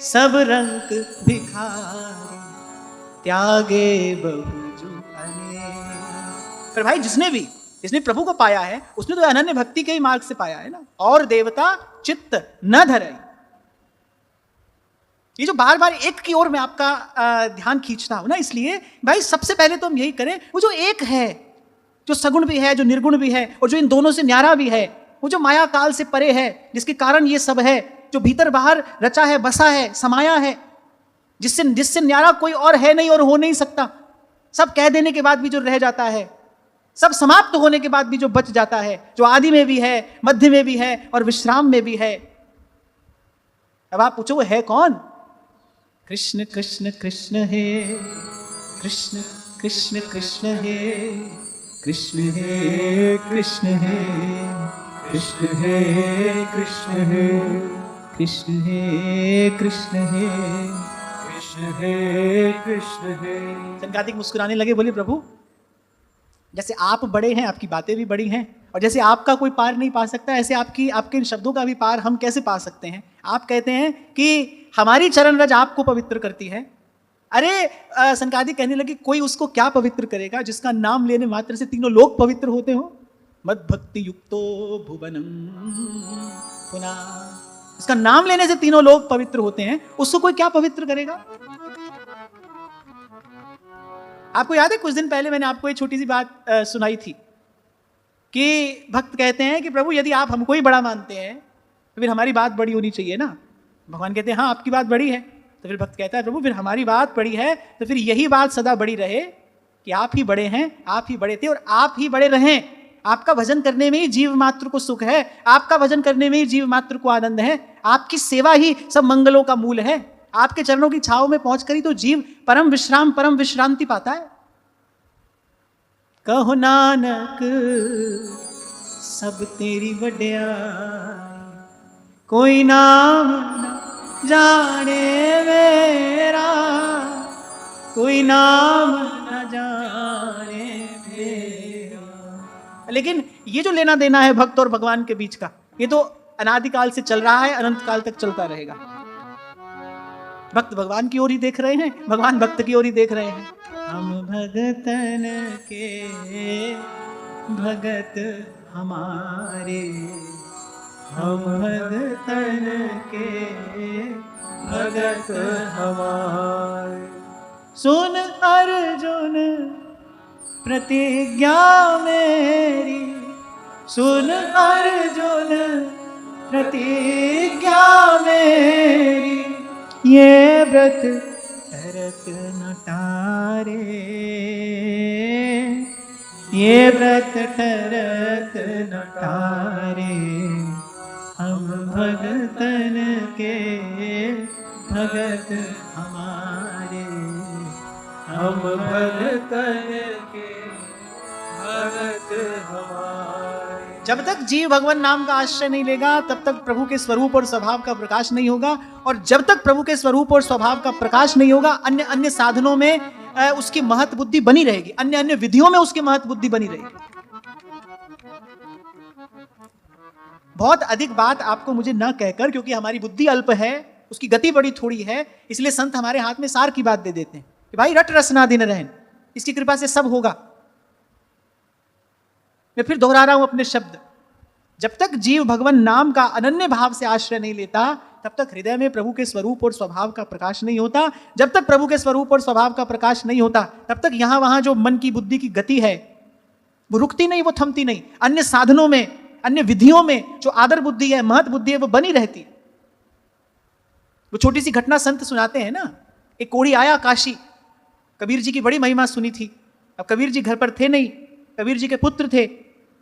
सब रंग भिखारी त्यागे बहुजु अनेक। पर भाई जिसने प्रभु को पाया है उसने तो अनन्य भक्ति के ही मार्ग से पाया है ना। और देवता चित्त न धरे, ये जो बार बार एक की ओर मैं आपका ध्यान खींचता हूं ना, इसलिए भाई सबसे पहले तो हम यही करें, वो जो एक है, जो सगुण भी है, जो निर्गुण भी है, और जो इन दोनों से न्यारा भी है, वो जो माया काल से परे है, जिसके कारण ये सब है, जो भीतर बाहर रचा है, बसा है, समाया है, जिससे न्यारा कोई और है नहीं और हो नहीं सकता। सब कह देने के बाद भी जो रह जाता है, सब समाप्त होने के बाद भी जो बच जाता है, जो आदि में भी है, मध्य में भी है और विश्राम में भी है। अब आप पूछो वो है कौन? कृष्ण कृष्ण कृष्ण हे कृष्ण कृष्ण कृष्ण हे कृष्ण हे कृष्ण हे कृष्ण हे कृष्ण हे कृष्ण हे कृष्ण हे कृष्ण हे कृष्ण हे। सनकादिक मुस्कुराने लगे, बोले प्रभु जैसे आप बड़े हैं, आपकी बातें भी बड़ी हैं, और जैसे आपका कोई पार नहीं पा सकता, ऐसे आपके इन शब्दों का भी पार हम कैसे पा सकते हैं। आप कहते हैं कि हमारी चरण रज आपको पवित्र करती है। अरे सनकादिक कहने लगे कोई उसको क्या पवित्र करेगा जिसका नाम लेने मात्र से तीनों लोग पवित्र होते हो। मद भक्ति युक्तो भुवनम पुनः, इसका नाम लेने से तीनों लोग पवित्र होते हैं, उसको कोई क्या पवित्र करेगा। आपको याद है कुछ दिन पहले मैंने आपको एक छोटी सी बात सुनाई थी कि भक्त कहते हैं कि प्रभु यदि आप हमको ही बड़ा मानते हैं तो फिर हमारी बात बड़ी होनी चाहिए ना। भगवान कहते हैं हाँ आपकी बात बड़ी है, तो फिर भक्त कहता है प्रभु फिर हमारी बात बड़ी है तो फिर यही बात सदा बड़ी रहे कि आप ही बड़े हैं, आप ही बड़े थे और आप ही बड़े रहें। आपका भजन करने में ही जीव मात्र को सुख है, आपका भजन करने में ही जीव मात्र को आनंद है, आपकी सेवा ही सब मंगलों का मूल है। आपके चरणों की छाव में पहुंचकर ही तो जीव परम विश्राम, परम विश्रांति पाता है। कहो नानक सब तेरी वड्याई, कोई नाम न जाने मेरा, कोई नाम न जाने मेरा। लेकिन ये जो लेना देना है भक्त और भगवान के बीच का, ये तो अनादिकाल से चल रहा है, अनंत काल तक चलता रहेगा। भक्त भगवान की ओर ही देख रहे हैं, भगवान भक्त की ओर ही देख रहे हैं। हम भगतन के भगत हमारे, हम भगतन के भगत हमारे। सुन अर्जुन प्रतिज्ञा मेरी, सुन अर्जुन प्रतिज्ञा मेरी, ये व्रत तरत न टारे, ये व्रत टरत न टारे। हम भगतन के भगत हमारे, हम भगतन के भगत हमारे। जब तक जीव भगवान नाम का आश्रय नहीं लेगा तब तक प्रभु के स्वरूप और स्वभाव का प्रकाश नहीं होगा, और जब तक प्रभु के स्वरूप और स्वभाव का प्रकाश नहीं होगा अन्य अन्य साधनों में उसकी महत बुद्धि बनी रहेगी, अन्य अन्य विधियों में उसकी महत बुद्धि बनी रहेगी। बहुत अधिक बात आपको मुझे न कहकर, क्योंकि हमारी बुद्धि अल्प है, उसकी गति बड़ी थोड़ी है, इसलिए संत हमारे हाथ में सार की बात दे देते हैं कि भाई रट रसना दिन रहन, इसकी कृपा से सब होगा। मैं फिर दोहरा रहा हूं अपने शब्द, जब तक जीव भगवान नाम का अनन्य भाव से आश्रय नहीं लेता तब तक हृदय में प्रभु के स्वरूप और स्वभाव का प्रकाश नहीं होता। जब तक प्रभु के स्वरूप और स्वभाव का प्रकाश नहीं होता तब तक यहां वहां जो मन की बुद्धि की गति है वो रुकती नहीं, वो थमती नहीं, अन्य साधनों में अन्य विधियों में जो आदर बुद्धि है, महत बुद्धि है, वो बनी रहती है। वो छोटी सी घटना संत सुनाते हैं ना, एक कोढ़ी आया काशी, कबीर जी की बड़ी महिमा सुनी थी। अब कबीर जी घर पर थे नहीं, कबीर जी के पुत्र थे,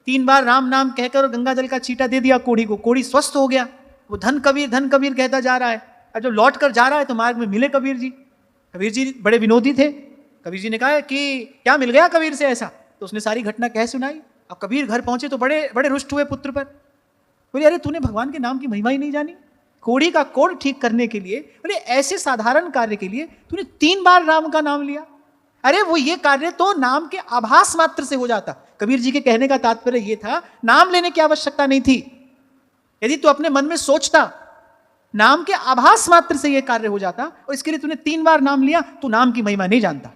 3 बार राम नाम कहकर और गंगा जल का छींटा दे दिया कोढ़ी को, कोढ़ी स्वस्थ हो गया। वो धन कबीर कहता जा रहा है। और जब लौट कर जा रहा है तो मार्ग में मिले कबीर जी। कबीर जी बड़े विनोदी थे। कबीर जी ने कहा कि क्या मिल गया कबीर से ऐसा, तो उसने सारी घटना कह सुनाई। अब कबीर घर पहुंचे तो बड़े बड़े रुष्ट हुए पुत्र पर। बोले अरे तूने भगवान के नाम की महिमा ही नहीं जानी, कोढ़ी का कोढ़ ठीक करने के लिए, बोले ऐसे साधारण कार्य के लिए तूने 3 बार राम का नाम लिया। अरे वो ये कार्य तो नाम के आभास मात्र से हो जाता। कबीर जी के कहने का तात्पर्य ये था, नाम लेने की आवश्यकता नहीं थी। यदि तू अपने मन में सोचता, नाम के आभास मात्र से यह कार्य हो जाता, और इसके लिए तूने 3 बार नाम लिया, तू नाम की महिमा नहीं जानता।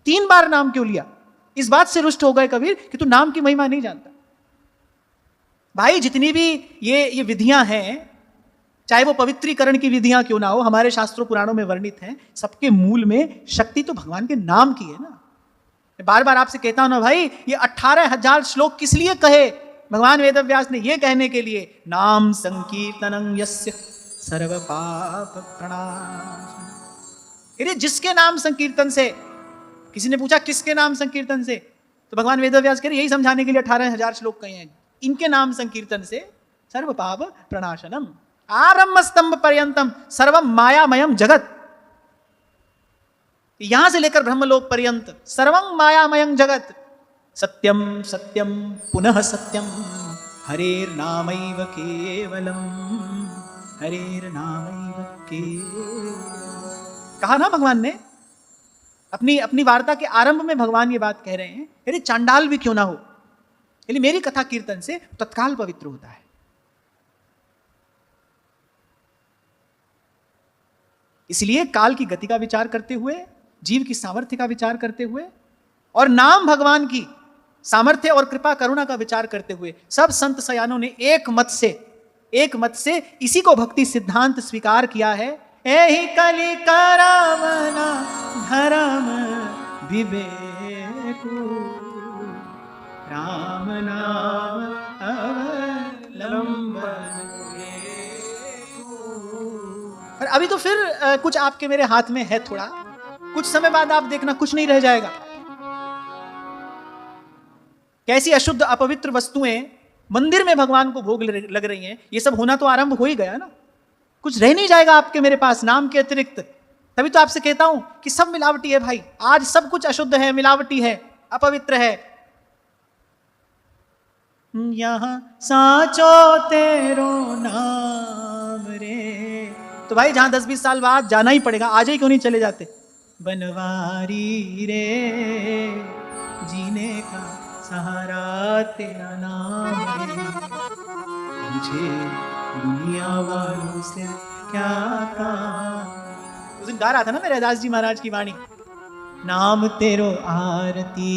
3 बार नाम क्यों लिया? इस बात से रुष्ट हो गए कबीर कि तू नाम की महिमा नहीं जानता। भाई जितनी भी ये विधियां हैं, चाहे वो पवित्रीकरण की विधियां क्यों ना हो, हमारे शास्त्रों पुराणों में वर्णित हैं, सबके मूल में शक्ति तो भगवान के नाम की है ना। मैं बार बार आपसे कहता हूं ना भाई, ये 18,000 श्लोक किस लिए कहे भगवान वेदव्यास ने? ये कहने के लिए, नाम संकीर्तनं यस्य सर्व पाप प्रणाशनम्। अरे जिसके नाम संकीर्तन से, किसी ने पूछा किसके नाम संकीर्तन से, तो भगवान वेदव्यास कह रहे यही समझाने के लिए 18,000 श्लोक कहे हैं। इनके नाम संकीर्तन से सर्व पाप प्रणाशनम, आब्रह्म स्तंभ पर्यंतम सर्वम मायामयम जगत। यहां से लेकर ब्रह्मलोक पर्यंत सर्वम मायामयं जगत। सत्यम सत्यम पुनः सत्यम, हरेर्नामैव केवलम, हरेर्नामैव केवलम। कहा ना भगवान ने अपनी वार्ता के आरंभ में, भगवान ये बात कह रहे हैं, अरे चांडाल भी क्यों ना हो, यानी मेरी कथा कीर्तन से तत्काल पवित्र होता है। इसलिए काल की गति का विचार करते हुए, जीव की सामर्थ्य का विचार करते हुए, और नाम भगवान की सामर्थ्य और कृपा करुणा का विचार करते हुए सब संत सयानों ने एक मत से इसी को भक्ति सिद्धांत स्वीकार किया है। एहि कलि करावना धर्म विवेकु, राम नाम अवलंबन। और अभी तो फिर कुछ आपके मेरे हाथ में है थोड़ा, कुछ समय बाद आप देखना कुछ नहीं रह जाएगा। कैसी अशुद्ध अपवित्र वस्तुएं मंदिर में भगवान को भोग लग रही हैं, ये सब होना तो आरंभ हो ही गया ना। कुछ रह नहीं जाएगा आपके मेरे पास नाम के अतिरिक्त। तभी तो आपसे कहता हूं कि सब मिलावटी है भाई, आज सब कुछ अशुद्ध है, मिलावटी है, अपवित्र है। यहां साचो तेरो नाम रे, तो भाई जहां 10-20 साल बाद जाना ही पड़ेगा, आज ही क्यों नहीं चले जाते? बनवारी रे जीने का सहारा तेरा नाम है, मुझे दुनिया वालों से क्या काम। उस दिन गा रहा था ना मैं रैदास जी महाराज की वाणी, नाम तेरो आरती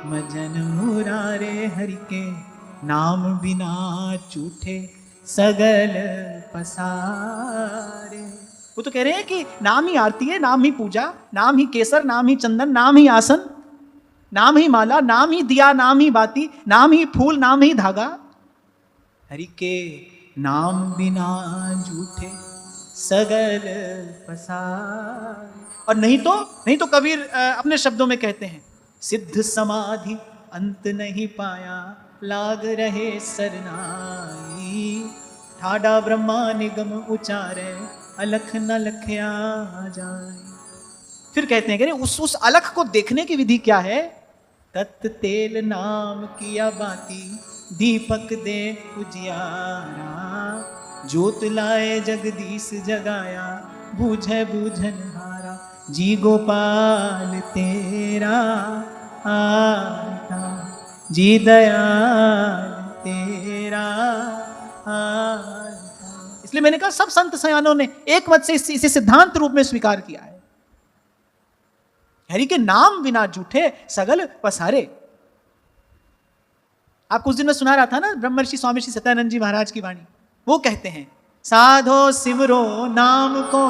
मजन मुरारे हरि के, नाम बिना चूठे सगल पसारे। वो तो कह रहे हैं कि नाम ही आरती है, नाम ही पूजा, नाम ही केसर, नाम ही चंदन, नाम ही आसन, नाम ही माला, नाम ही दिया, नाम ही बाती, नाम ही फूल, नाम ही धागा। हरि के नाम बिना झूठे सगल पसार। और नहीं तो कबीर अपने शब्दों में कहते हैं, सिद्ध समाधि अंत नहीं पाया, लाग रहे सरनाई, ठाडा ब्रह्मा निगम उचारे, अलख न लखया जाए। फिर कहते हैं कि उस अलख को देखने की विधि क्या है? तत् तेल नाम किया बाती, दीपक दे उजियारा, ज्योत लाए जगदीश जगाया, बूझे बूझन हारा, जी गोपाल तेरा आता, जी दयाल तेरा आता। इसलिए मैंने कहा सब संत सयानों ने एक मत से इसे सिद्धांत रूप में स्वीकार किया है। हरि के नाम बिना झूठे सगल पसारे। आप कुछ दिन में सुना रहा था ना ब्रह्मर्षि स्वामी श्री सत्यानंद जी महाराज की वाणी। वो कहते हैं साधो सिमरो नाम को,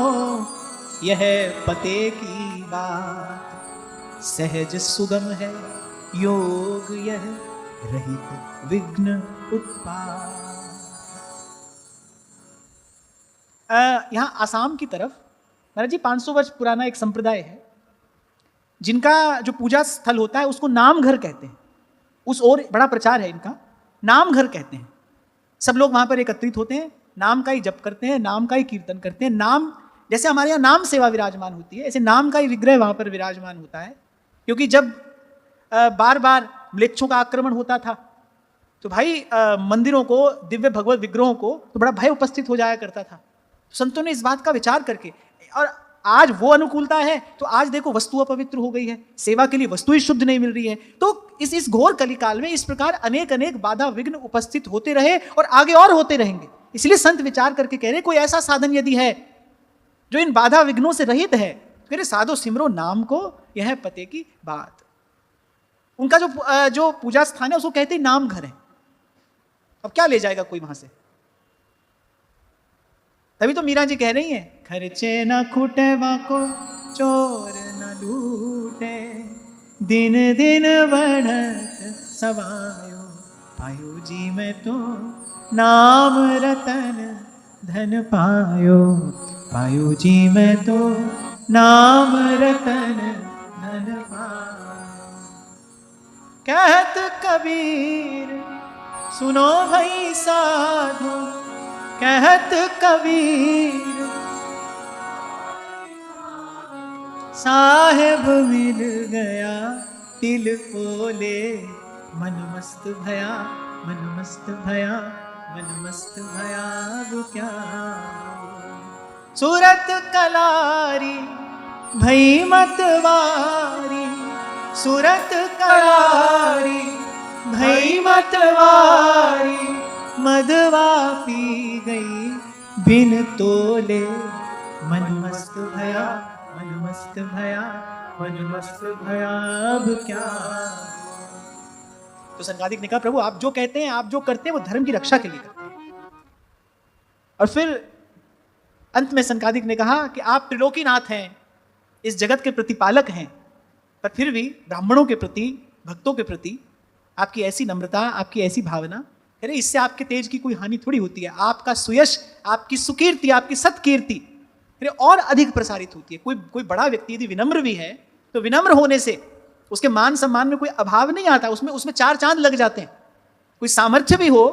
यह पते की बात, सहज सुगम है योग यह, रहित विघ्न उत्पात। यहां आसाम की तरफ महाराज जी 500 वर्ष पुराना एक संप्रदाय है, जिनका जो पूजा स्थल होता है उसको नाम घर कहते हैं। उस ओर बड़ा प्रचार है इनका, नाम घर कहते हैं। सब लोग वहां पर एकत्रित होते हैं, नाम का ही जप करते हैं, नाम का ही कीर्तन करते हैं। नाम जैसे हमारे यहाँ नाम सेवा विराजमान होती है, ऐसे नाम का ही विग्रह वहां पर विराजमान होता है। क्योंकि जब बार बार म्लेच्छों का आक्रमण होता था तो भाई मंदिरों को, दिव्य भगवत विग्रहों को तो बड़ा भय उपस्थित हो जाया करता था। तो संतों ने इस बात का विचार करके, और आज वो अनुकूलता है तो आज देखो वस्तु अपवित्र हो गई है, सेवा के लिए वस्तु ही शुद्ध नहीं मिल रही है। तो इस घोर कलिकाल में इस प्रकार अनेक अनेक बाधा विघ्न उपस्थित होते रहे और आगे और होते रहेंगे। इसलिए संत विचार करके कह रहे कोई ऐसा साधन यदि है जो इन बाधा विघ्नों से रहित है, तो कह रहे साधो सिमरो नाम को, यह पते की बात। उनका जो पूजा स्थान है उसको कहते हैं नाम घर है। अब क्या ले जाएगा कोई वहां से? तभी तो मीरा जी कह रही हैं खर्चे न खूटे वाको, चोर न लूटे, दिन दिन बढ़त सवायो, पायो जी में तो नाम रतन धन पायो, पायो जी में तो नाम रतन धन पायो। कहत कबीर सुनो भई साधो, कहत कबीर साहेब मिल गया तिल पोले, मन मस्त भया, मन मस्त भया, मन मस्त भया अब क्या। सूरत कलारी भई मतवारी, सूरत कलारी भई मतवारी, मदवा पी गई बिन तोले, मन मस्त भया, मन मस्त भया, मन मस्त भया अब क्या। तो सनकादिक ने कहा प्रभु आप जो कहते हैं, आप जो करते हैं वो धर्म की रक्षा के लिए करते हैं। और फिर अंत में सनकादिक ने कहा कि आप त्रिलोकीनाथ हैं, इस जगत के प्रतिपालक हैं, पर फिर भी ब्राह्मणों के प्रति, भक्तों के प्रति आपकी ऐसी नम्रता, आपकी ऐसी भावना, अरे इससे आपके तेज की कोई हानि थोड़ी होती है। आपका सुयश, आपकी सुकीर्ति, आपकी सत्कीर्ति और अधिक प्रसारित होती है। कोई बड़ा व्यक्ति यदि विनम्र भी है तो विनम्र होने से उसके मान सम्मान में कोई अभाव नहीं आता, उसमें 4 चांद लग जाते हैं। कोई सामर्थ्य भी हो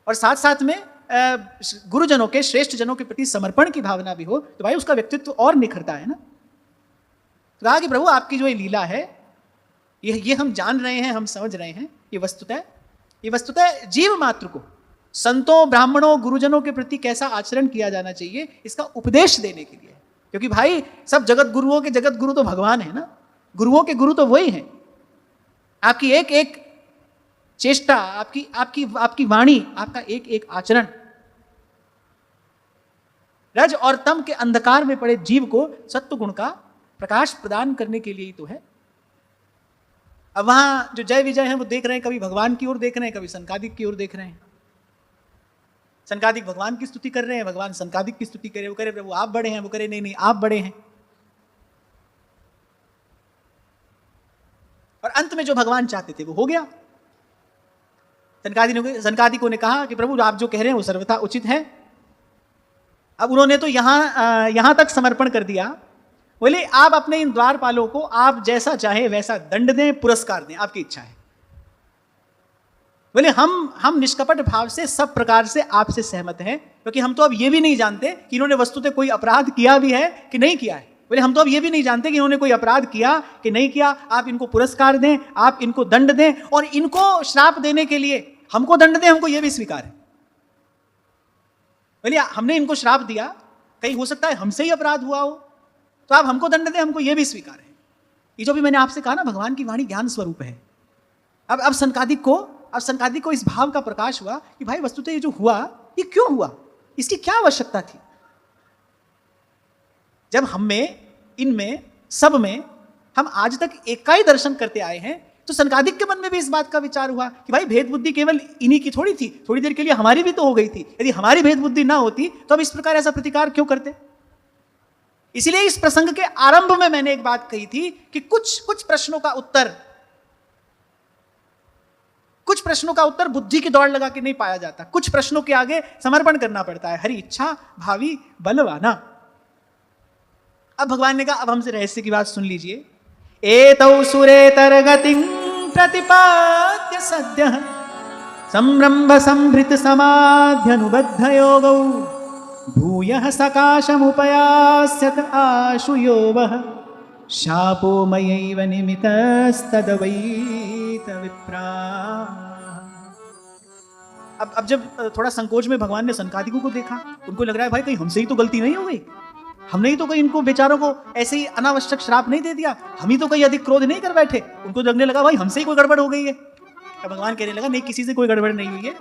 और साथ साथ में गुरुजनों के, श्रेष्ठ जनों के प्रति समर्पण की भावना भी हो, तो भाई उसका व्यक्तित्व और निखरता है ना। तो कहा कि प्रभु आपकी जो ये लीला है, ये हम जान रहे हैं, हम समझ रहे हैं, ये वस्तुतः जीव मात्र को संतों, ब्राह्मणों, गुरुजनों के प्रति कैसा आचरण किया जाना चाहिए, इसका उपदेश देने के लिए। क्योंकि भाई सब जगत गुरुओं के जगत गुरु तो भगवान है ना, गुरुओं के गुरु तो वही हैं। आपकी एक एक चेष्टा, आपकी वाणी, आपका एक एक आचरण रज और तम के अंधकार में पड़े जीव को सत्व गुण का प्रकाश प्रदान करने के लिए ही तो है। अब वहां जो जय विजय हैं वो देख रहे हैं, कभी भगवान की ओर देख रहे हैं, कभी सनकादिक की ओर देख रहे हैं। सनकादिक भगवान की स्तुति कर रहे हैं, भगवान सनकादिक की स्तुति कर रहे हैं। वो कह रहे प्रभु आप बड़े हैं, वो कह रहे नहीं आप बड़े हैं। और अंत में जो भगवान चाहते थे वो हो गया। सनकादिकों ने कहा कि प्रभु आप जो कह रहे हैं वो सर्वथा उचित है। अब उन्होंने तो यहां तक समर्पण कर दिया, बोले आप अपने इन द्वारपालों को आप जैसा चाहे वैसा दंड दें, पुरस्कार दें, आपकी इच्छा है। बोले हम निष्कपट भाव से सब प्रकार से आपसे सहमत हैं, क्योंकि हम तो अब ये भी नहीं जानते कि इन्होंने वस्तुतः कोई अपराध किया भी है कि नहीं किया है। बोले हम तो अब ये भी नहीं जानते कि इन्होंने कोई अपराध किया कि नहीं किया, आप इनको पुरस्कार दें, आप इनको दंड दें, और इनको श्राप देने के लिए हमको दंड दें, हमको ये भी स्वीकार है। बोलिए हमने इनको श्राप दिया, कहीं हो सकता है हमसे ही अपराध हुआ हो, तो आप हमको दंड दें, हमको ये भी स्वीकार है। ये जो भी मैंने आपसे कहा ना, भगवान की वाणी ज्ञान स्वरूप है। अब सनकादिक को इस भाव का प्रकाश हुआ कि भाई वस्तुतः ये जो हुआ ये क्यों हुआ, इसकी क्या आवश्यकता थी। जब हम में, इनमें, सब में हम आज तक एक का ही दर्शन करते आए हैं, तो सनकादिक के मन में भी इस बात का विचार हुआ कि भाई भेद बुद्धि केवल इन्हीं की थोड़ी थी, थोड़ी देर के लिए हमारी भी तो हो गई थी। यदि हमारी भेद बुद्धि ना होती तो हम इस प्रकार ऐसा प्रतिकार क्यों करते। इसलिए इस प्रसंग के आरंभ में मैंने एक बात कही थी कि कुछ प्रश्नों का उत्तर बुद्धि की दौड़ लगा के नहीं पाया जाता। कुछ प्रश्नों के आगे समर्पण करना पड़ता है। हरि इच्छा भावी बलवाना। अब भगवान ने कहा, अब हमसे रहस्य की बात सुन लीजिए। एतौ सुरेतर गतिं प्रतिपाद्य सद्यः संरंभ संभृत समाध्यनुबद्ध योगौ भूयः सकाशमुपयास्यत आशु योवः शापो मयैव निमितस्तदवैत विप्रा। अब जब थोड़ा संकोच में भगवान ने सनकादिकों को देखा, उनको लग रहा है भाई कहीं हमसे ही तो गलती नहीं हो गई, हमने ही तो कहीं इनको बेचारों को ऐसे ही अनावश्यक श्राप नहीं दे दिया, हम ही तो कहीं अधिक क्रोध नहीं कर बैठे। उनको लगने लगा भाई हमसे ही कोई गड़बड़ हो गई है। तो भगवान कहने लगा नहीं, किसी से कोई गड़बड़ नहीं हुई है।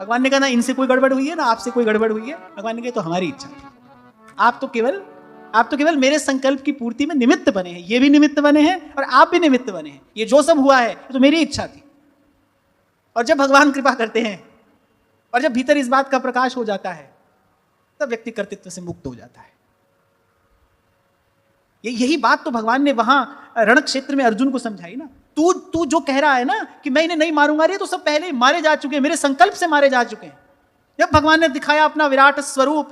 भगवान ने कहा ना इनसे कोई गड़बड़ हुई है, ना आपसे कोई गड़बड़ हुई है। भगवान ने कहा तो हमारी इच्छा थी, आप तो केवल मेरे संकल्प की पूर्ति में निमित्त बने हैं। ये भी निमित्त बने हैं और आप भी निमित्त बने हैं। ये जो सब हुआ है तो मेरी इच्छा थी। और जब भगवान कृपा करते हैं और जब भीतर इस बात का प्रकाश हो जाता है, तब व्यक्ति कर्तृत्व से मुक्त हो जाता है। यही बात तो भगवान ने वहां रण क्षेत्र में अर्जुन को समझाई ना। तू जो कह रहा है ना कि मैं इन्हें नहीं मारूंगा, रे तो सब पहले ही मारे जा चुके हैं, मेरे संकल्प से मारे जा चुके हैं। जब भगवान ने दिखाया अपना विराट स्वरूप,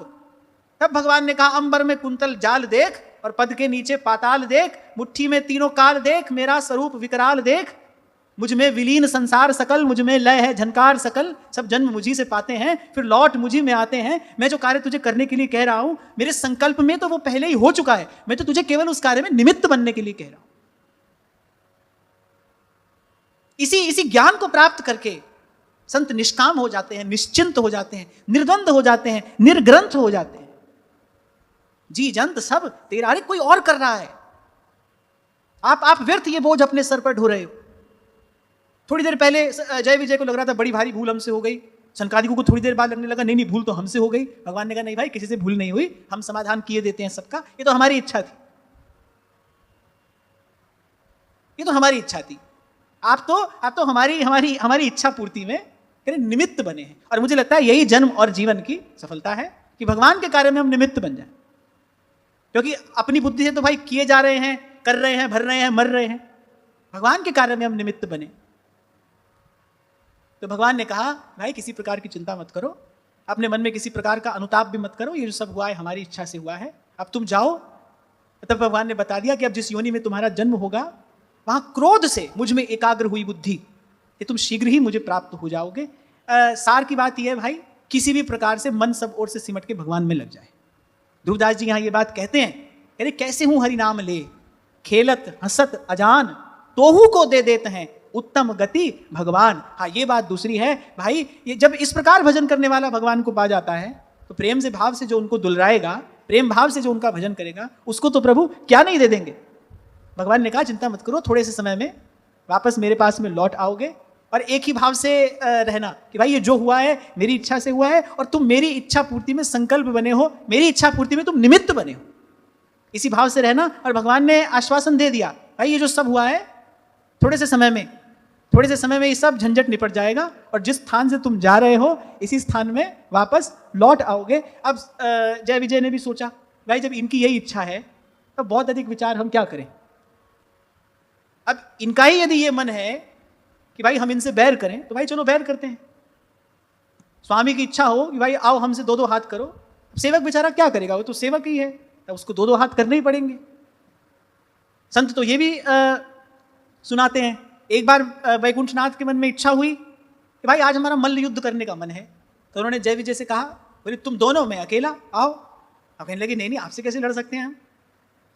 तब भगवान ने कहा अंबर में कुंतल जाल देख और पद के नीचे पाताल देख, मुट्ठी में तीनों काल देख, मेरा स्वरूप विकराल देख। मुझ में विलीन संसार सकल, मुझ में लय है झनकार सकल। सब जन्म मुझी से पाते हैं, फिर लौट मुझी में आते हैं। मैं जो कार्य तुझे करने के लिए कह रहा हूं, मेरे संकल्प में तो वो पहले ही हो चुका है। मैं तो तुझे केवल उस कार्य में निमित्त बनने के लिए कह रहा हूं। इसी ज्ञान को प्राप्त करके संत निष्काम हो जाते हैं, निश्चिंत हो जाते हैं, निर्द्वंद हो जाते हैं, निर्ग्रंथ हो जाते हैं। जी जंत सब तेरा, अरे कोई और कर रहा है, आप व्यर्थ ये बोझ अपने सर पर ढो रहे हो। थोड़ी देर पहले जय विजय को लग रहा था बड़ी भारी भूल हमसे हो गई, सनकादिकों को थोड़ी देर बाद लगने लगा नहीं भूल तो हमसे हो गई। भगवान ने कहा नहीं भाई, किसी से भूल नहीं हुई, हम समाधान किए देते हैं सबका। ये तो हमारी इच्छा थी, ये तो हमारी इच्छा थी। आप तो हमारी इच्छा पूर्ति में निमित्त बने हैं। और मुझे लगता है यही जन्म और जीवन की सफलता है कि भगवान के कार्य में हम निमित्त बन जाएं। क्योंकि अपनी बुद्धि से तो भाई किए जा रहे हैं, कर रहे हैं, भर रहे हैं, मर रहे हैं। भगवान के कार्य में हम निमित्त बने। तो भगवान ने कहा भाई किसी प्रकार की चिंता मत करो, अपने मन में किसी प्रकार का अनुताप भी मत करो। ये जो सब हुआ है हमारी इच्छा से हुआ है, अब तुम जाओ। तब भगवान ने बता दिया कि अब जिस योनि में तुम्हारा जन्म होगा, वहां क्रोध से मुझ में एकाग्र हुई बुद्धि, ये तुम शीघ्र ही मुझे प्राप्त हो जाओगे। सार की बात यह है भाई, किसी भी प्रकार से मन सब ओर से सिमट के भगवान में लग जाए। ध्रुवदास जी यहाँ ये बात कहते हैं, अरे कैसे हूं हरि नाम ले, खेलत हंसत अजान, तोहू को दे देते हैं उत्तम गति भगवान। हाँ ये बात दूसरी है भाई, ये जब इस प्रकार भजन करने वाला भगवान को पा जाता है, तो प्रेम से भाव से जो उनको दुलराएगा, प्रेम भाव से जो उनका भजन करेगा, उसको तो प्रभु क्या नहीं दे देंगे। भगवान ने कहा चिंता मत करो, थोड़े से समय में वापस मेरे पास में लौट आओगे। और एक ही भाव से रहना कि भाई ये जो हुआ है मेरी इच्छा से हुआ है, और तुम मेरी इच्छा पूर्ति में संकल्प बने हो, मेरी इच्छा पूर्ति में तुम निमित्त बने हो। इसी भाव से रहना। और भगवान ने आश्वासन दे दिया भाई ये जो सब हुआ है थोड़े से समय में ये सब झंझट निपट जाएगा, और जिस स्थान से तुम जा रहे हो इसी स्थान में वापस लौट आओगे। अब जय विजय ने भी सोचा भाई जब इनकी यही इच्छा है तो बहुत अधिक विचार हम क्या करें। अब इनका ही यदि ये मन है कि भाई हम इनसे बैर करें, तो भाई चलो बैर करते हैं। स्वामी की इच्छा हो कि भाई आओ हमसे दो दो हाथ करो, सेवक बेचारा क्या करेगा, वो तो सेवक ही है, तो उसको दो दो हाथ करने ही पड़ेंगे। संत तो ये भी सुनाते हैं, एक बार वैकुंठनाथ के मन में इच्छा हुई कि भाई आज हमारा मल्ल युद्ध करने का मन है, तो उन्होंने जय विजय से कहा बोले तुम दोनों, मैं अकेला, आओ। अब कहने लगे नहीं आपसे कैसे लड़ सकते हैं हम,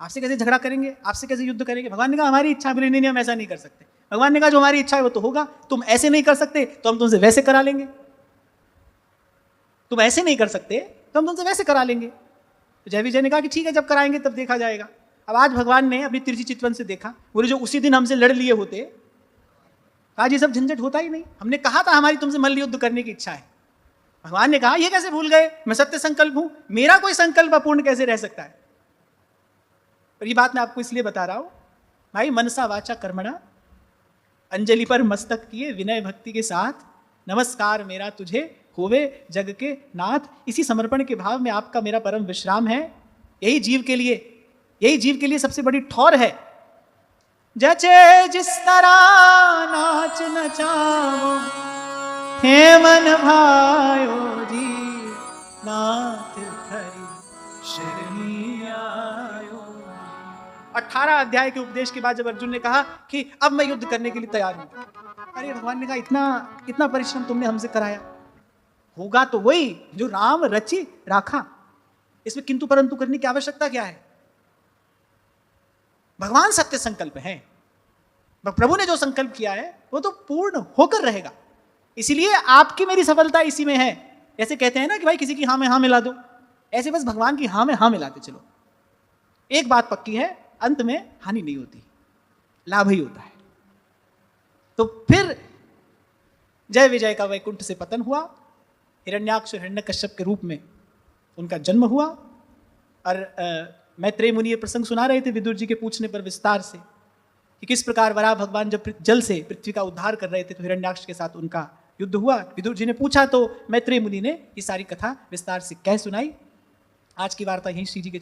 आपसे कैसे झगड़ा करेंगे, आपसे कैसे युद्ध करेंगे? भगवान ने कहा हमारी इच्छा, बोले नहीं हम ऐसा नहीं कर सकते। भगवान ने कहा जो हमारी इच्छा है वो तो होगा, तुम ऐसे नहीं कर सकते तो हम तुमसे वैसे करा लेंगे, तुम ऐसे नहीं कर सकते तो हम तुमसे वैसे करा लेंगे। तो जय विजय ने कहा कि ठीक है, जब कराएंगे तब देखा जाएगा। अब आज भगवान ने अपनी तिरछी चितवन से देखा, बोले जो उसी दिन हमसे लड़ लिए होते, आज ये सब झंझट होता ही नहीं। हमने कहा था हमारी तुमसे मल्ल युद्ध करने की इच्छा है। भगवान ने कहा ये कैसे भूल गए, मैं सत्य संकल्प हूं, मेरा कोई संकल्प अपूर्ण कैसे रह सकता है? और ये बात मैं आपको इसलिए बता रहा हूं भाई, मनसा वाचा कर्मणा, अंजलि पर मस्तक किए विनय भक्ति के साथ, नमस्कार मेरा तुझे होवे जग के नाथ। इसी समर्पण के भाव में आपका मेरा परम विश्राम है। यही जीव के लिए सबसे बड़ी ठौर है। जचे जिस तरह नाच नचाओ, हे मन भायो जी, नाथ हरि शरणी आयो। 18 अध्याय के उपदेश के बाद जब अर्जुन ने कहा कि अब मैं युद्ध करने के लिए तैयार हूं, अरे भगवान ने कहा इतना परिश्रम तुमने हमसे कराया, होगा तो वही जो राम रची राखा, इसमें किंतु परंतु करने की आवश्यकता क्या है? भगवान सत्य संकल्प है, प्रभु ने जो संकल्प किया है वो तो पूर्ण होकर रहेगा। इसीलिए आपकी मेरी सफलता इसी में है। ऐसे कहते हैं ना कि भाई किसी की हाँ में हाँ मिला दो, ऐसे बस भगवान की हाँ में हाँ मिलाते चलो। एक बात पक्की है, अंत में हानि नहीं होती, लाभ ही होता है। तो फिर जय विजय का वैकुंठ से पतन हुआ, हिरण्याक्ष हिरण्यकश्यप के रूप में उनका जन्म हुआ। और मैत्रेय मुनि ये प्रसंग सुना रहे थे विदुर जी के पूछने पर विस्तार से कि किस प्रकार वराह भगवान जब जल से पृथ्वी का उद्धार कर रहे थे तो हिरण्याक्ष के साथ उनका युद्ध हुआ। विदुर जी ने पूछा तो मैत्रेय मुनि ने ये सारी कथा विस्तार से कह सुनाई। आज की वार्ता यहीं श्री जी के